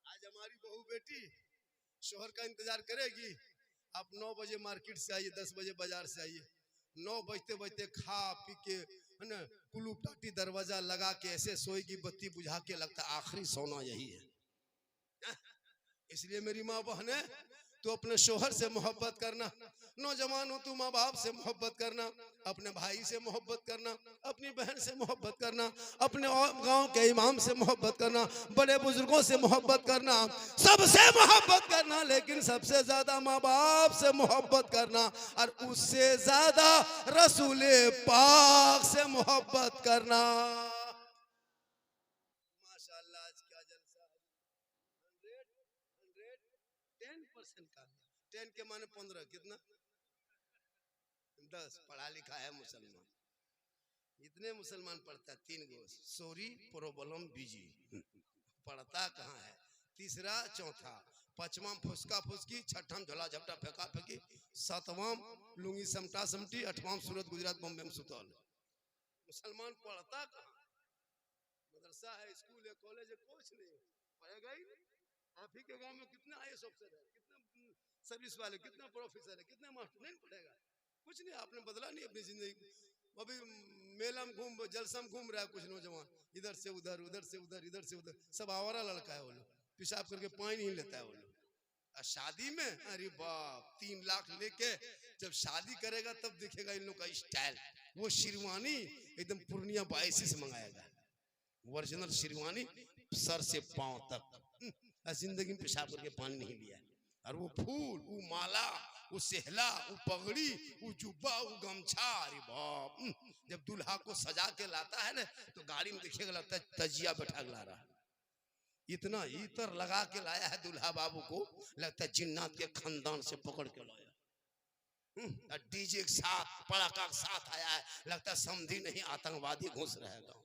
आज हमारी बहू बेटी शोहर का इंतजार करेगी। आप 9 बजे मार्केट से आइए, 10 बजे बाजार से आइए, 9 बजते बजते खा पी के है ना, कुलू टाटी दरवाजा लगा के ऐसे सोएगी, बत्ती बुझा के, लगता आखिरी सोना यही है। इसलिए मेरी माँ बहने, तो अपने शोहर से मोहब्बत करना, नौजवान हो तू माँ बाप से मोहब्बत करना, अपने भाई से मोहब्बत करना, अपनी बहन से मोहब्बत करना, अपने गांव के इमाम से मोहब्बत करना, बड़े बुजुर्गों से मोहब्बत करना, सबसे मोहब्बत करना, लेकिन सबसे ज्यादा माँ बाप से मोहब्बत करना, और उससे ज्यादा रसूले पाक से मोहब्बत करना। माशाअल्लाह, आज क्या जलसा है। 10% का 10 के माने 15, कितना 10 पढ़ा लिखा है मुसलमान। इतने मुसलमान पढ़ता, 3 गो सॉरी प्रॉब्लम बिजी, पढ़ता कहाँ है। तीसरा चौथा पांचवा फुसका फुसकी, छठम झोला झपटा फेंका फेंकी, सातवां लुंगी समटा समटी, आठवां सूरत गुजरात बॉम्बे में सुतल। मुसलमान पढ़ता कहाँ। मदरसा है, स्कूल है, कॉलेज है, कुछ नहीं पढ़ेगा ही नहीं। आप ही के गांव में कितना IAS ऑफिसर है, कितना सर्विस वाले, कितना प्रोफेसर है, कितना मास्टर, नहीं पढ़ेगा कुछ नहीं। आपने बदला नहीं अपनी जिंदगी। अभी मेला में घूम, जलसा में घूम रहा है कुछ नौजवान, इधर से उधर, उधर से उधर, इधर से उधर, सब आवारा लड़का है वो लोग, पेशाब करके पानी नहीं लेता है वो लोग। और शादी में अरे बाप, 3 लाख लेके जब शादी करेगा तब दिखेगा इन लोग का स्टाइल। वो शेरवानी एकदम पूर्णिया 82 से मंगाएगा, ओरिजिनल शेरवानी सर से पांव तक। जिंदगी में पेशाब करके पानी नहीं लिया। और वो फूल, वो माला, वो सेहला, वो पगड़ी, वो जुब्बा, वो गमछा, अरे बाप। जब दूल्हा को सजा के लाता है ना, तो गाड़ी में देखिएगा लगता है तजिया बैठा ला रहा है। इतना इतर लगा के लाया है दूल्हा बाबू को, लगता है जिन्नात के खानदान से पकड़ के लाया। डीजे के साथ, पड़ाका के साथ आया है, लगता है समझी नहीं आतंकवादी घुस रहेगा।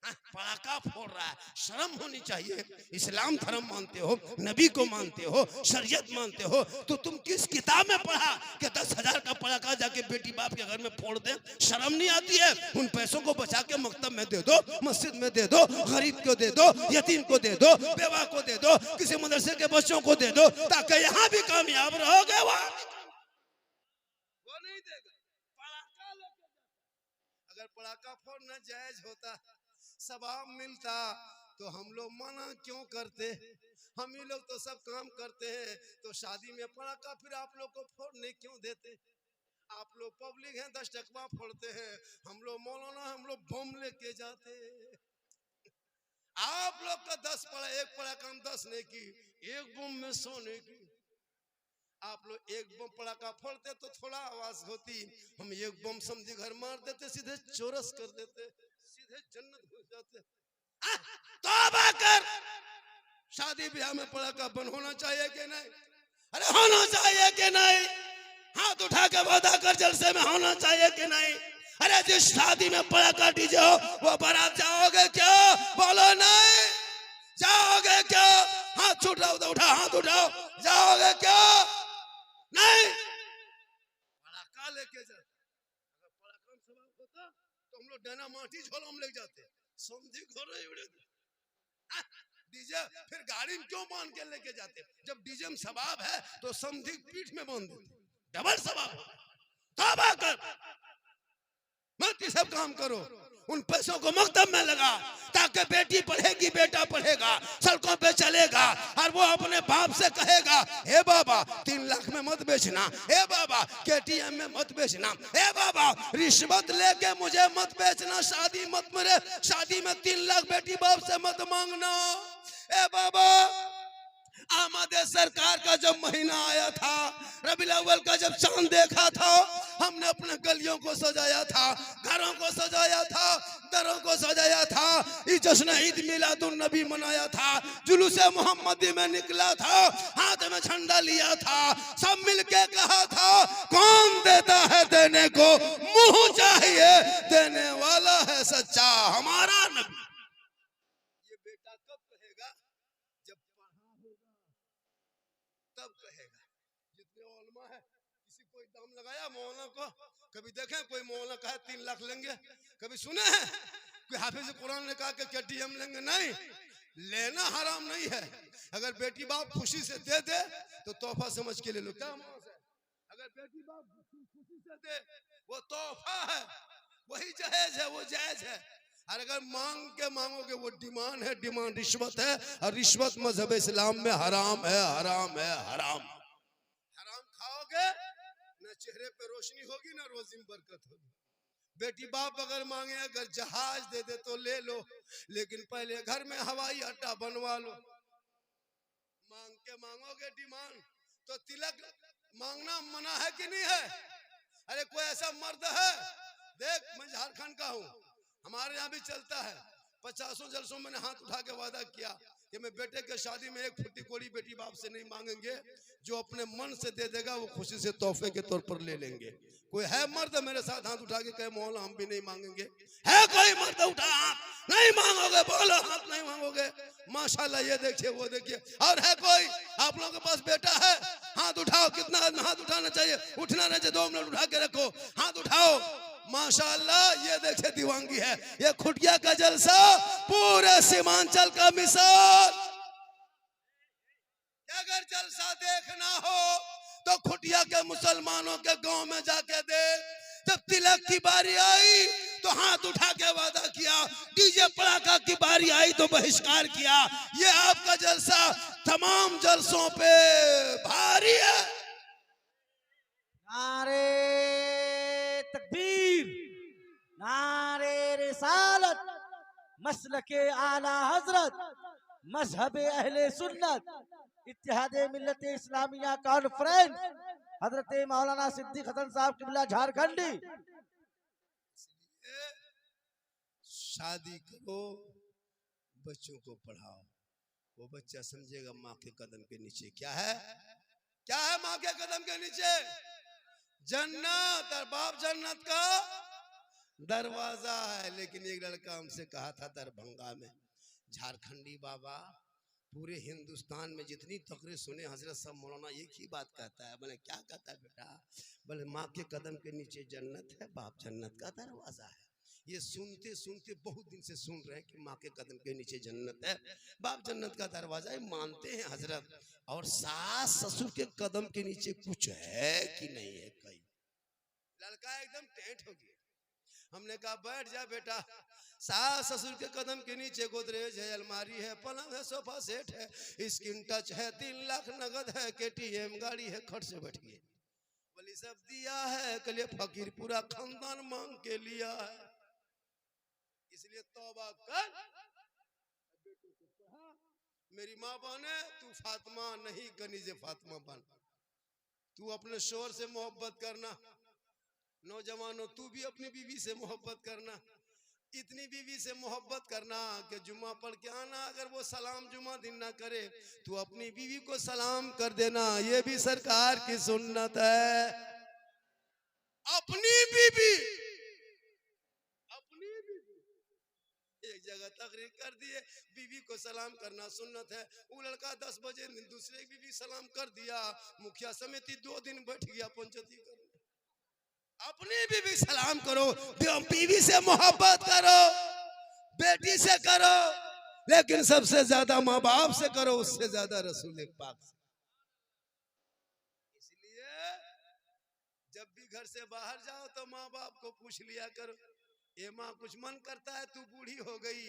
पड़ाका फोड़ रहा है, शर्म होनी चाहिए। इस्लाम धर्म मानते हो, नबी को मानते हो, शरीयत मानते हो, तो तुम किस किताब में पढ़ा कि 10,000 का पड़ाका जाके बेटी बाप के घर में फोड़ दे? शर्म नहीं आती है? उन पैसों को बचा के मकतब में दे दो, मस्जिद में दे दो, गरीब को दे दो, यतीम को दे दो, बेवा को दे दो, किसी मदरसे के बच्चों को दे दो, ताकि यहाँ भी कामयाब रहोगे, वहां वो नहीं देगा। पड़ाका लेके, अगर पड़ाका फोड़ना जायज होता, सवाब मिलता, तो हम लोग मना क्यों करते? हम ही लोग तो सब काम करते हैं, तो शादी में पड़ाका फिर आप लोग को फोड़ने क्यों देते? आप लोग पब्लिक हैं, 10 टकवा फोड़ते हैं, हम लोग मौलाना, हम लोग बम लेके जाते। आप लोग का 10 पड़ा, एक पड़ा काम 10 ने की, एक बम में 100 ने की। आप लोग एक बम पड़ाका फोड़ते तो थोड़ा आवाज होती, हम एक बम समझे घर मार देते, सीधे चोरस कर देते, सीधे जन्नत घुस जाते। तौबा कर। शादी ब्याह में पड़ाका बंद होना चाहिए कि नहीं? अरे होना चाहिए कि नहीं? हाथ उठा के वादा कर, जलसे में होना चाहिए कि नहीं? अरे जिस शादी में पड़ाका डीजे हो वो बारात जाओगे क्या? बोलो नहीं। जाओगे क्या? हाथ उठाओ तो उठा, हाथ उठाओ, जाओगे क्या? नहीं। पड़ाका लेके जा, अगर पड़ाका में सवाल होता तो हम लोग डना माटी झोला में ले जाते, समझी घोड़े उड़े। डीजे फिर गाड़ी में क्यों बांध के लेके जाते? जब डीजे में सवाब है तो समझी पीठ में बांध देते, डबल सवाब हो। तौबा कर, मत ये सब काम करो। उन पैसों को मकतब में लगा, ताकि बेटी पढ़ेगी, बेटा पढ़ेगा, सड़कों पे चलेगा, और वो अपने बाप से कहेगा, हे बाबा 3 लाख में मत बेचना, हे बाबा केटीएम में मत बेचना, हे बाबा रिश्वत लेके मुझे मत बेचना, शादी मत, मेरे शादी में 3 लाख बेटी बाप से मत मांगना। हे बाबा आमद सरकार का जब महीना आया था, रबीउल अव्वल का जब चांद देखा था, हमने अपने गलियों को सजाया था, घरों को सजाया था, दरों को सजाया था, इस जश्न ईद मिलादुन नबी मनाया था, जुलूसे मोहम्मदी में निकला था, हाथ में झंडा लिया था, सब मिलके कहा था, कौन देता है देने को, मुंह चाहिए देने वाला है सच्चा हमारा नबी। ये बेटा कब कहेगा? जब पढ़ा होगा तब कहेगा। जितने उलमा है, किसी कोई दाम लगाया मौलाना को? कभी देखें कोई मौलाना कहे 3 लाख लेंगे? कभी सुने हैं कोई हाफिज कुरान ने कहा कि केटीएम लेंगे? नहीं, लेना हराम नहीं है। अगर बेटी बाप खुशी से दे दे तो तोहफा समझ के ले लो, क्या मांस है? अगर बेटी बाप खुशी से दे वो तोहफा है, वही जायज है, वो जायज है। और अगर मांग के मांगोगे वो डिमांड है, डिमांड रिश्वत है, और रिश्वत मजहब इस्लाम में हराम है, हराम है, हराम। हराम खाओगे ना चेहरे पे रोशनी होगी ना रोजी में बरकत होगी। बेटी बाप अगर मांगे, अगर जहाज दे दे तो ले लो, लेकिन पहले घर में हवाई अड्डा बनवा लो। मांग के मांगोगे डिमांड तो तिलक मांगना मना है कि नहीं है? अरे कोई ऐसा मर्द है? देख मैं झारखंड का हूँ, हमारे यहाँ भी चलता है, 50 जलसों मैंने हाथ उठा के वादा किया कि मैं बेटे के शादी में 1 फुट्टी कोड़ी बेटी बाप से नहीं मांगेंगे, जो अपने मन से दे देगा वो खुशी से तोहफे के तौर पर ले लेंगे। कोई है मर्द मेरे साथ हाथ उठा के कहे मौला हम भी नहीं मांगेंगे? है कोई मर्द? उठा हाथ। नहीं मांगोगे? बोलो हाथ नहीं मांगोगे। माशाल्लाह, ये देखिए वो देखिए। और है कोई आप लोगों के पास बेटा है? हाथ उठाओ। कितना हाथ उठाना चाहिए? उठना नहीं चाहिए, 2 मिनट उठा के रखो, हाथ उठाओ। माशाल्लाह, ये देखिए दीवानगी है, ये खुटिया का जलसा पूरे सीमांचल का मिसाल। अगर जलसा देखना हो तो खुटिया के मुसलमानों के गांव में जाके देख। जब तिलक की बारी आई तो हाथ उठा के वादा किया, डीजे पड़ाका की बारी आई तो बहिष्कार किया। ये आपका जलसा तमाम जलसों पे भारी है। नारे तकबीर, नारे रिसालत, मसलके आला हजरत, मजहबे अहले सुन्नत, इत्तेहादे मिल्लत इस्लामिया कॉन्फ्रेंस, हजरत मौलाना सिद्दीक हसन साहब किबला झारखंडी। शादी करो, बच्चों को पढ़ाओ, वो बच्चा समझेगा माँ के कदम के नीचे क्या है, क्या है माँ के कदम के नीचे? जन्नत। और बाप जन्नत का दरवाजा है। लेकिन एक लड़का हमसे कहा था दरभंगा में, झारखंडी बाबा पूरे हिंदुस्तान में जितनी तकरीर सुने हजरत साहब मौलाना एक ही बात कहता है। बोले क्या कहता है बेटा? बोले माँ के कदम के नीचे जन्नत है, बाप जन्नत का दरवाजा है। ये सुनते सुनते बहुत दिन से सुन रहे हैं कि माँ के कदम के नीचे जन्नत है, बाप जन्नत का दरवाजा है, मानते हैं हजरत। और सास ससुर के कदम के नीचे कुछ है कि नहीं है? कहीं लड़का एकदम टेंट हो गया। हमने कहा बैठ जा बेटा, सास ससुर के कदम के नीचे गोदरेज है, अलमारी है, पलंग है, सोफा सेट है, स्किन टच है, 3 लाख नगद है, केटीएम गाड़ी है, खट से बैठ गए। बोली सब दिया है, कल फकीर पूरा खानदान मांग के लिया है, इसलिए तौबा कर। बेटों को कहा मेरी माँ बने, तू फातिमा नहीं कनीजे फातिमा बन। तू अपने शोहर से मोहब्बत करना, नौजवानों तू भी अपनी बीवी से मोहब्बत करना, इतनी बीवी से मोहब्बत करना कि जुम्मा पढ़ के आना, अगर वो सलाम जुम्मा दिन ना करे तू अपनी बीवी को सलाम कर देना, ये भी सरकार की सुन्नत है। अपनी बीवी एक जगह तकरीर कर दिए, बीवी को सलाम करना सुन्नत है। वो लड़का 10 बजे दूसरे की बीवी सलाम कर दिया, मुखिया समिति 2 दिन बैठ गया पंचायती करो। अपनी बीवी सलाम करो, बीवी से मोहब्बत करो, बेटी से करो, लेकिन सबसे ज्यादा माँ बाप से करो, उससे ज्यादा रसूल पाक से। इसलिए जब भी घर से बाहर जाओ तो माँ बाप को पूछ लिया करो, ये माँ कुछ मन करता है, तू बूढ़ी हो गई,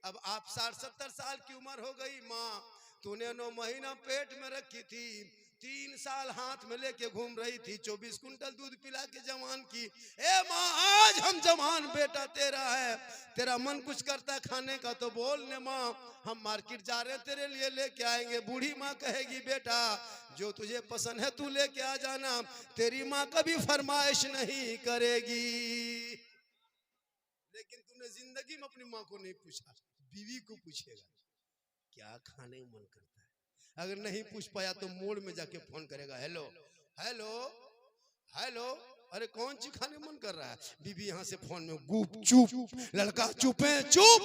अब आप 60-70 साल की उम्र हो गई, माँ तूने 9 महीना पेट में रखी थी, 3 साल हाथ में लेके घूम रही थी, 24 कुंटल दूध पिला के जवान की। ए माँ आज हम जवान बेटा तेरा है, तेरा मन कुछ करता है खाने का तो बोल ने माँ, हम मार्केट जा रहे हैं तेरे लिए लेके आएंगे। बूढ़ी माँ कहेगी बेटा जो तुझे पसंद है तू लेके आ जाना, तेरी माँ कभी फरमाइश नहीं करेगी। लेकिन तूने जिंदगी में अपनी माँ को नहीं पूछा, बीवी को पूछेगा क्या खाने मन करता है। अगर नहीं पूछ पाया तो मोड़ में जाके फोन करेगा, हेलो हेलो हेलो, अरे कौन सी खाने मन कर रहा है। बीवी यहाँ से फोन में गुप चुप, लड़का चुप है चुप।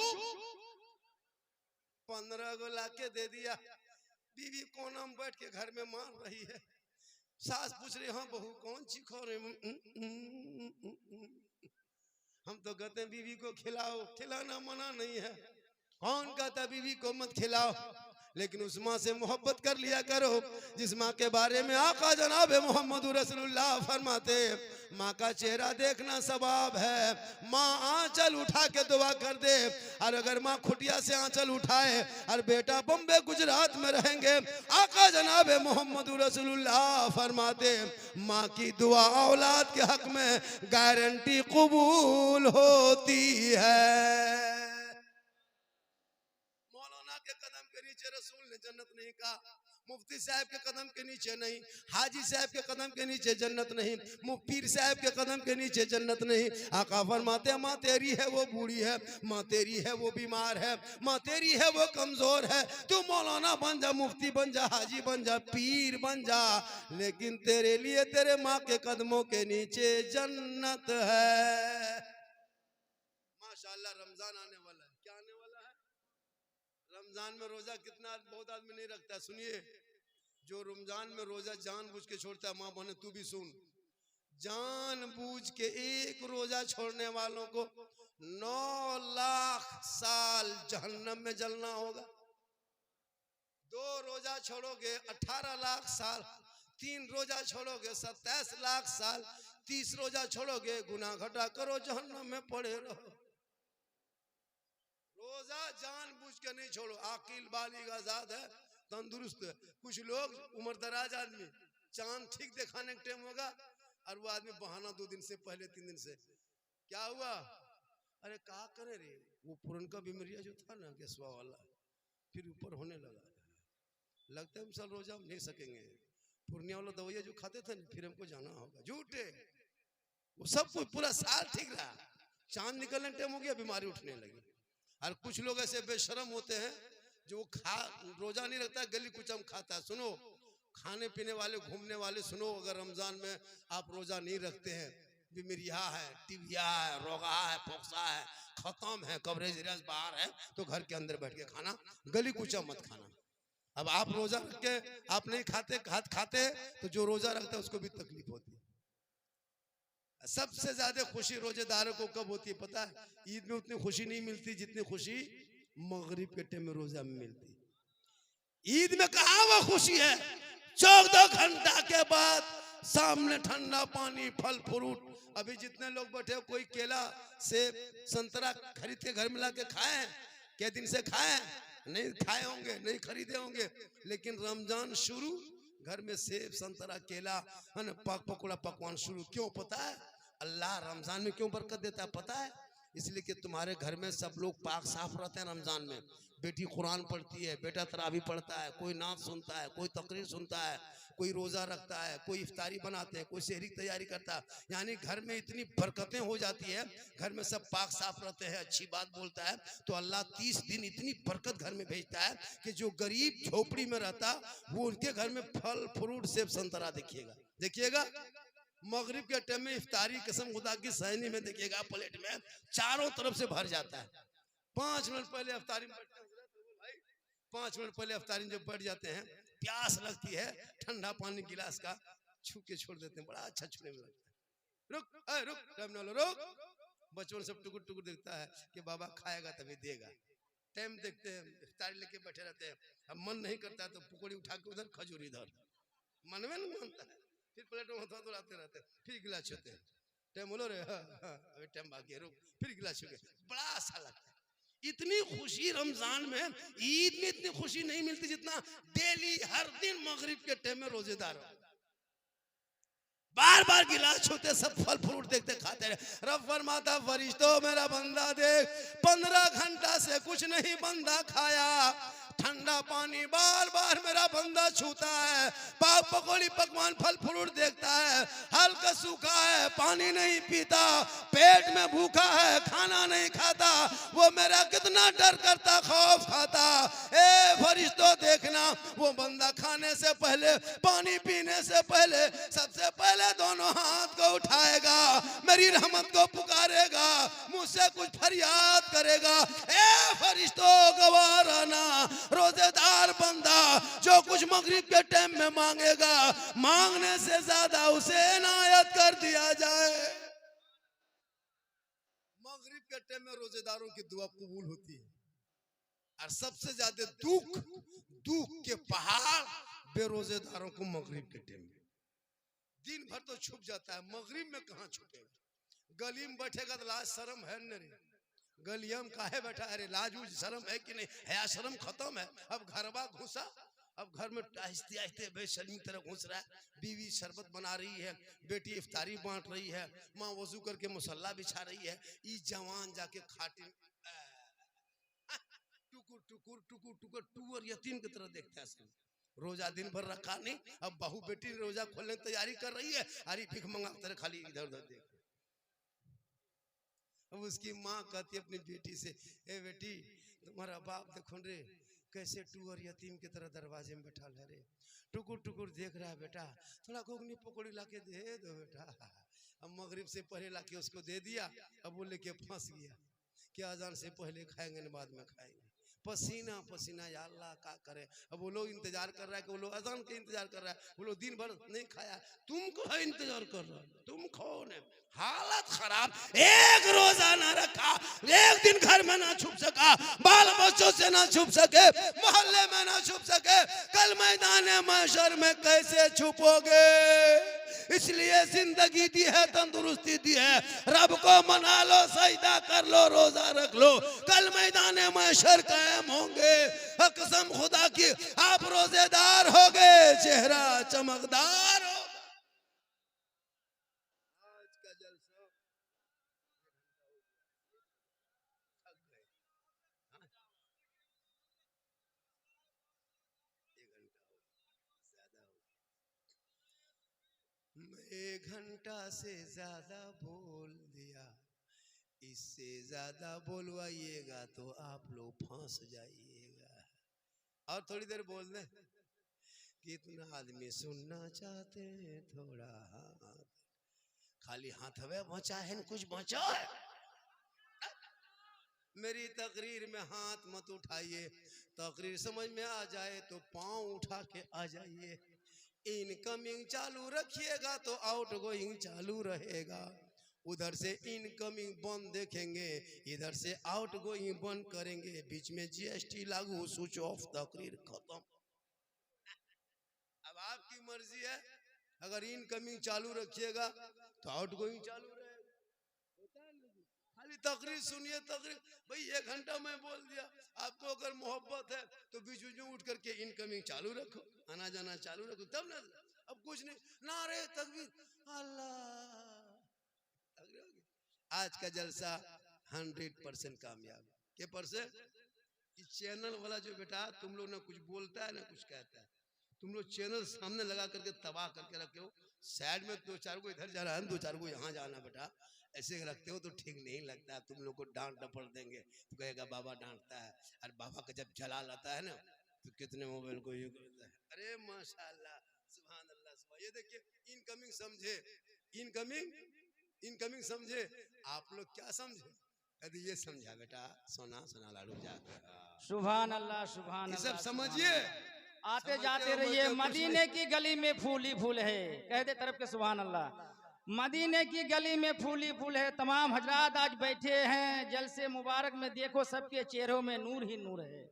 15 को लाके दे दिया, बीवी कोना में बैठ के घर में मार रही है। सास पूछ रही हाँ बहू कौन सी खा रहे। हम तो कहते हैं बीवी को खिलाओ, खिलाना मना नहीं है, कौन कहता बीवी को मत खिलाओ, लेकिन उस माँ से मोहब्बत कर लिया करो जिस माँ के बारे में आका जनाब मोहम्मद रसूलुल्लाह फरमाते माँ का चेहरा देखना सवाब है। माँ आंचल उठा के दुआ कर दे, और अगर माँ खुटिया से आंचल उठाए और बेटा बम्बे गुजरात में रहेंगे, आका जनाब मोहम्मद रसूलुल्लाह फरमाते माँ की दुआ औलाद के हक में गारंटी कबूल होती है। के कदम के नीचे रसूल ने जन्नत नहीं कहा, मुफ्ती साहब के कदम के नीचे नहीं, हाजी साहब के कदम के नीचे जन्नत नहीं, पीर साहब के कदम के नीचे जन्नत नहीं। आका फरमाते माँ तेरी है वो बूढ़ी है, माँ तेरी है वो बीमार है, माँ तेरी है वो कमजोर है, तू मौलाना बन जा, मुफ्ती बन जा, हाजी बन जा, पीर बन जा, लेकिन तेरे लिए तेरे माँ के कदमों के नीचे जन्नत है। माशाअल्लाह रमजान आने वाला है, क्या आने वाला है? रमजान में रोजा कितना बहुत आदमी नहीं रखता। सुनिए, जो रमजान में रोजा जानबूझ के छोड़ता है, माँ बहने तू भी सुन, जानबूझ के एक रोजा छोड़ने वालों को 9 लाख साल जहन्नम में जलना होगा। 2 रोजा छोड़ोगे 18 लाख साल, 3 रोजा छोड़ोगे 27 लाख साल, 30 रोजा छोड़ोगे गुनाह घटा करो जहन्नम में पड़े रहो। रोजा जानबूझ के नहीं छोड़ो, आकिल बालिग आजाद है, तंदुरुस्त है। कुछ लोग उम्र दराज आदमी, चांद ठीक दिखाने का टाइम होगा और वो आदमी बहाना 2 दिन से पहले 3 दिन से क्या हुआ, अरे क्या करे रे, वो पुरनका बीमारिया जो था ना गैसवा वाला फिर ऊपर होने लगा, लगता है हम साल रोजा हम नहीं सकेंगे, पूर्णिया वाला दवाइया जो खाते थे ना फिर हमको जाना होगा। झूठे, वो सब कुछ पूरा साल ठीक रहा, चांद निकलने टाइम हो गया बीमारी उठने लगी। और कुछ लोग ऐसे बेशरम होते हैं जो रोजा नहीं रखता, गली कुचम खाता है। सुनो, खाने पीने वाले घूमने वाले सुनो, अगर रमजान में आप रोजा नहीं रखते हैं, बीमारिया है, टीबिया है, रोगा है, फोक्सा है, खत्म है, कवरेज बाहर है, तो घर के अंदर बैठ के खाना, गली कुचम मत खाना। अब आप रोजा रख के आप नहीं खाते तो जो रोजा रखता है उसको भी तकलीफ होती है। सबसे ज्यादा खुशी रोजेदारों को कब होती है पता है? ईद में उतनी खुशी नहीं मिलती जितनी खुशी मगरिब के टाइम में रोजा में मिलती। ईद में कहाँ वो खुशी है? 14 घंटा के बाद सामने ठंडा पानी, फल फ्रूट। अभी जितने लोग बैठे, कोई केला सेब संतरा खरीद के घर में ला के खाए? क्या दिन से खाए? नहीं खाए होंगे, नहीं खरीदे होंगे, लेकिन रमजान शुरू, घर में सेब संतरा केला है ना, पकौड़ा पकवान शुरू। क्यों पता है? अल्लाह रमजान में क्यों बरकत देता है पता है? इसलिए कि तुम्हारे घर में सब लोग पाक साफ रहते हैं रमजान में। बेटी कुरान पढ़ती है, बेटा तरावी पढ़ता है, कोई नात सुनता है, कोई तकरीर सुनता है, कोई रोजा रखता है, कोई इफ्तारी बनाते हैं, कोई शहरी की तैयारी करता है। यानी घर में इतनी बरकतें हो जाती है, घर में सब पाक साफ रहते हैं, अच्छी बात बोलता है, तो अल्लाह 30 दिन इतनी बरकत घर में भेजता है कि जो गरीब झोपड़ी में रहता वो उनके घर में फल फ्रूट सेब संतरा देखिएगा। देखिएगा मगरिब के टाइम में इफ्तारी कसम खुदा की सहनी में देखिएगा प्लेट में चारों तरफ से भर जाता है। 5 मिनट पहले इफ्तारी में बैठते हैं भाई, 5 मिनट पहले इफ्तारी जब बैठ जाते हैं, प्यास लगती है, ठंडा पानी गिलास का छू के छोड़ देते हैं, बड़ा अच्छा छूने में लगता है। रुक रुक टाइम ना लो, रुक। बचपन सब टुकुर टुकुर देखता है कि बाबा खाएगा तभी देगा। टाइम देखते हैं, इफ्तारी लेके बैठे रहते हैं। अब मन नहीं करता तो पकौड़ी उठा के उधर, खजूर इधर, मन में नहीं मानता है, फिर प्लेट में हाथ धुलाते रहते हैं, फिर गिलास छूते हैं। टाइम बोलो रे, अभी टाइम बाकी है, रुक, फिर गिलास छू के, बड़ा अच्छा लगता है। इतनी खुशी रमजान में, ईद में इतनी खुशी नहीं मिलती जितना डेली हर दिन मगरिब के टाइम में रोजेदार हो, बार बार गिलास छूते, सब फल फ्रूट देखते खाते रहे। रब फरमाता फरिश्तों मेरा बंदा देख, 15 घंटा से कुछ नहीं बंदा खाया, ठंडा पानी बार बार मेरा बंदा छूता है, पाक पकौड़ी पकवान फल फ्रूट देखता है, हल्का सूखा है पानी नहीं पीता, पेट में भूखा है खाना नहीं खाता, वो मेरा कितना डर करता खौफ खाता। ए फरिश्तों देखना, वो बंदा खाने से पहले, पानी पीने से पहले, सबसे पहले दोनों हाथ को उठाएगा, मेरी रहमत को पुकारेगा, मुझसे कुछ फरियाद करेगा। ए फरिश्तों गवारा ना, रोजेदार बंदा जो कुछ मगरिब के टाइम में मांगेगा, मांगने से ज्यादा उसे इनायत कर दिया जाए। मगरिब के टाइम में रोजेदारों की दुआ कबूल होती है, और सबसे ज्यादा दुख के पहाड़ बेरोजेदारों को मगरिब के टाइम में। दिन भर तो छुप जाता है, मगरिब में कहाँ छुपेगा? गली में बैठेगा तो लाज शर्म है नहीं, गलिया में काहे बैठा, अरे लाज उज शर्म है कि नहीं? हया शर्म खत्म है। अब घरवा घुसा, अब घर में आहिस्ते आहिस्ते बेशर्मी की तरह घुस रहा है। बीवी शरबत बना रही है, बेटी इफ्तारी बांट रही है, माँ वजू करके मुसल्ला बिछा रही है, ई जवान जाके खाटी टुकुर टुकुर टुकुर टुकुर टूर यतीम की तरह देखता है सब। रोजा दिन भर रखा नहीं, अब बहू बेटी रोजा खोलने की तैयारी कर रही है, अरे भीख मंगा तरह खाली इधर उधर देख। अब उसकी माँ कहती है अपनी बेटी से, ए बेटी तुम्हारा बाप देखो रे कैसे टूर यतीम की तरह दरवाजे में बैठा है रे, टुकुर टुकुर देख रहा है बेटा, थोड़ा घुगनी पकौड़ी लाके दे दो बेटा। अब मगरिब से पहले लाके उसको दे दिया, अब वो लेके फंस गया कि अजान से पहले खाएंगे न बाद में खाएंगे। पसीना पसीना, या अल्लाह का करे। अब वो लोग इंतजार कर रहा है कि वो लोग अजान के इंतजार कर रहा है, वो लोग दिन भर नहीं खाया, तुमको है इंतजार कर रहा है, तुम कौन है? हालत खराब, एक रोजा ना रखा, एक दिन घर में ना छुप सका, बाल बच्चों से ना छुप सके, मोहल्ले में ना छुप सके, कल मैदान महशर में कैसे छुपोगे? इसलिए जिंदगी दी है, तंदुरुस्ती दी है, रब को मना लो, सजदा कर लो, रोजा रख लो, कल मैदान महशर कायम होंगे। कसम खुदा की आप रोजेदार हो गए, चेहरा चमकदार हो। आज का जलसा थक गए, हाँ? 1 घंटा से ज्यादा बोल दिया, इससे ज्यादा बोलवाइएगा तो आप लोग फंस जाइएगा। और थोड़ी देर बोल दे, कितना आदमी सुनना चाहते हैं, थोड़ा हाथ, खाली हाथ हवे बचा है, कुछ बचा है? मेरी तकरीर में हाथ मत उठाइए, तकरीर समझ में आ जाए तो पांव उठा के आ जाइए। इनकमिंग चालू रखिएगा तो आउटगोइंग चालू रहेगा। उधर से इनकमिंग बंद देखेंगे, इधर से आउटगोइंग बंद करेंगे, बीच में जीएसटी लागू, स्विच ऑफ, तकरीर खत्म। अब आपकी मर्जी है, अगर इनकमिंग चालू रखिएगा तो आउटगोइंग चालू रहेगा। खाली तकरीर सुनिए, तकरीर भाई 1 घंटा में बोल दिया। आपको अगर मोहब्बत है तो बीच बीच में उठ करके इनकमिंग चालू रखो, आना जाना चालू रखो, तब ना। अब कुछ नहीं, नारे तकबीर, अल्लाह। आज का जलसा 100% कामयाब। के परसेंट? इस चैनल वाला जो बेटा तुम लोग ना कुछ बोलता है ना कुछ कहता है, तुम लोग चैनल सामने लगा करके तबाह करके रखे हो। साइड में 2-4 को इधर जा रहा है, 2-4 को यहाँ जाना बेटा, ऐसे रखते हो तो ठीक नहीं लगता। तुम लोग को डांट डपट देंगे तो कहेगा बाबा डांटता है। और बाबा का जब जलाल आता है ना तो कितने मोबाइल को ये करता है। अरे माशाल्लाह, सुभान अल्लाह, सुभान। ये देखिए इनकमिंग समझे, इनकमिंग समझे। आप लोग क्या समझे? कभी ये समझा बेटा, सोना सोना लाडू जाकर सुभान अल्लाह, सुभान ये सब अल्लाह, समझिए। आते समझते जाते हो, रहिए। कुछ मदीने नहीं। की गली में फूल ही फूल है, कह दे तरफ के सुभान अल्लाह। मदीने की गली में फूल ही फूल है। तमाम हजरात आज बैठे हैं जलसे मुबारक में, देखो सबके चेहरों में नूर ही नूर है।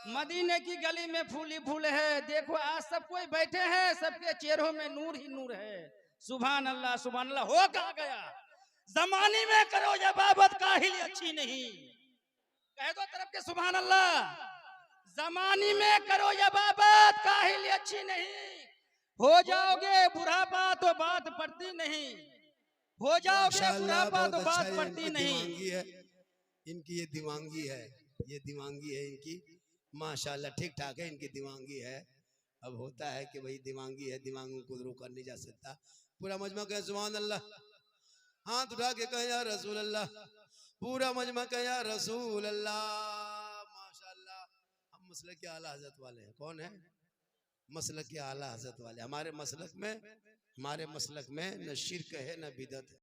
मदीने की गली में फूल ही फूल है, देखो आज सब कोई बैठे हैं, सबके चेहरों में नूर ही नूर है। सुभान अल्लाह, सुभान अल्लाह। हो कहा गया जमाने में करो ये बाबत काहिल अच्छी नहीं, कह दो तरफ के सुभान अल्लाह। जमानी में करो ये बाबत काहिल अच्छी नहीं, हो जाओगे बुढ़ापा तो बात पड़ती नहीं, हो जाओगे माशाल्लाह, बुढ़ापा बहुत तो अच्छा बात है। पड़ती इनकी नहीं। दिमागी है, इनकी ये दिमागी है, ये दिमागी है इनकी। माशाल्लाह ठीक ठाक है, इनकी दिमागी है। अब होता है कि भाई दिमागी है, दिमाग को रोका नहीं जा सकता। पूरा मजमा कहे सुभान अल्लाह, हाथ उठा के कहे या रसूल अल्लाह। पूरा मजमा कहे या रसूल अल्लाह। माशाल्लाह, हम मसलक के आला हजरत वाले हैं। कौन है? मसलक के आला हजरत वाले। हमारे मसलक में न शिर्क है न बिदत है।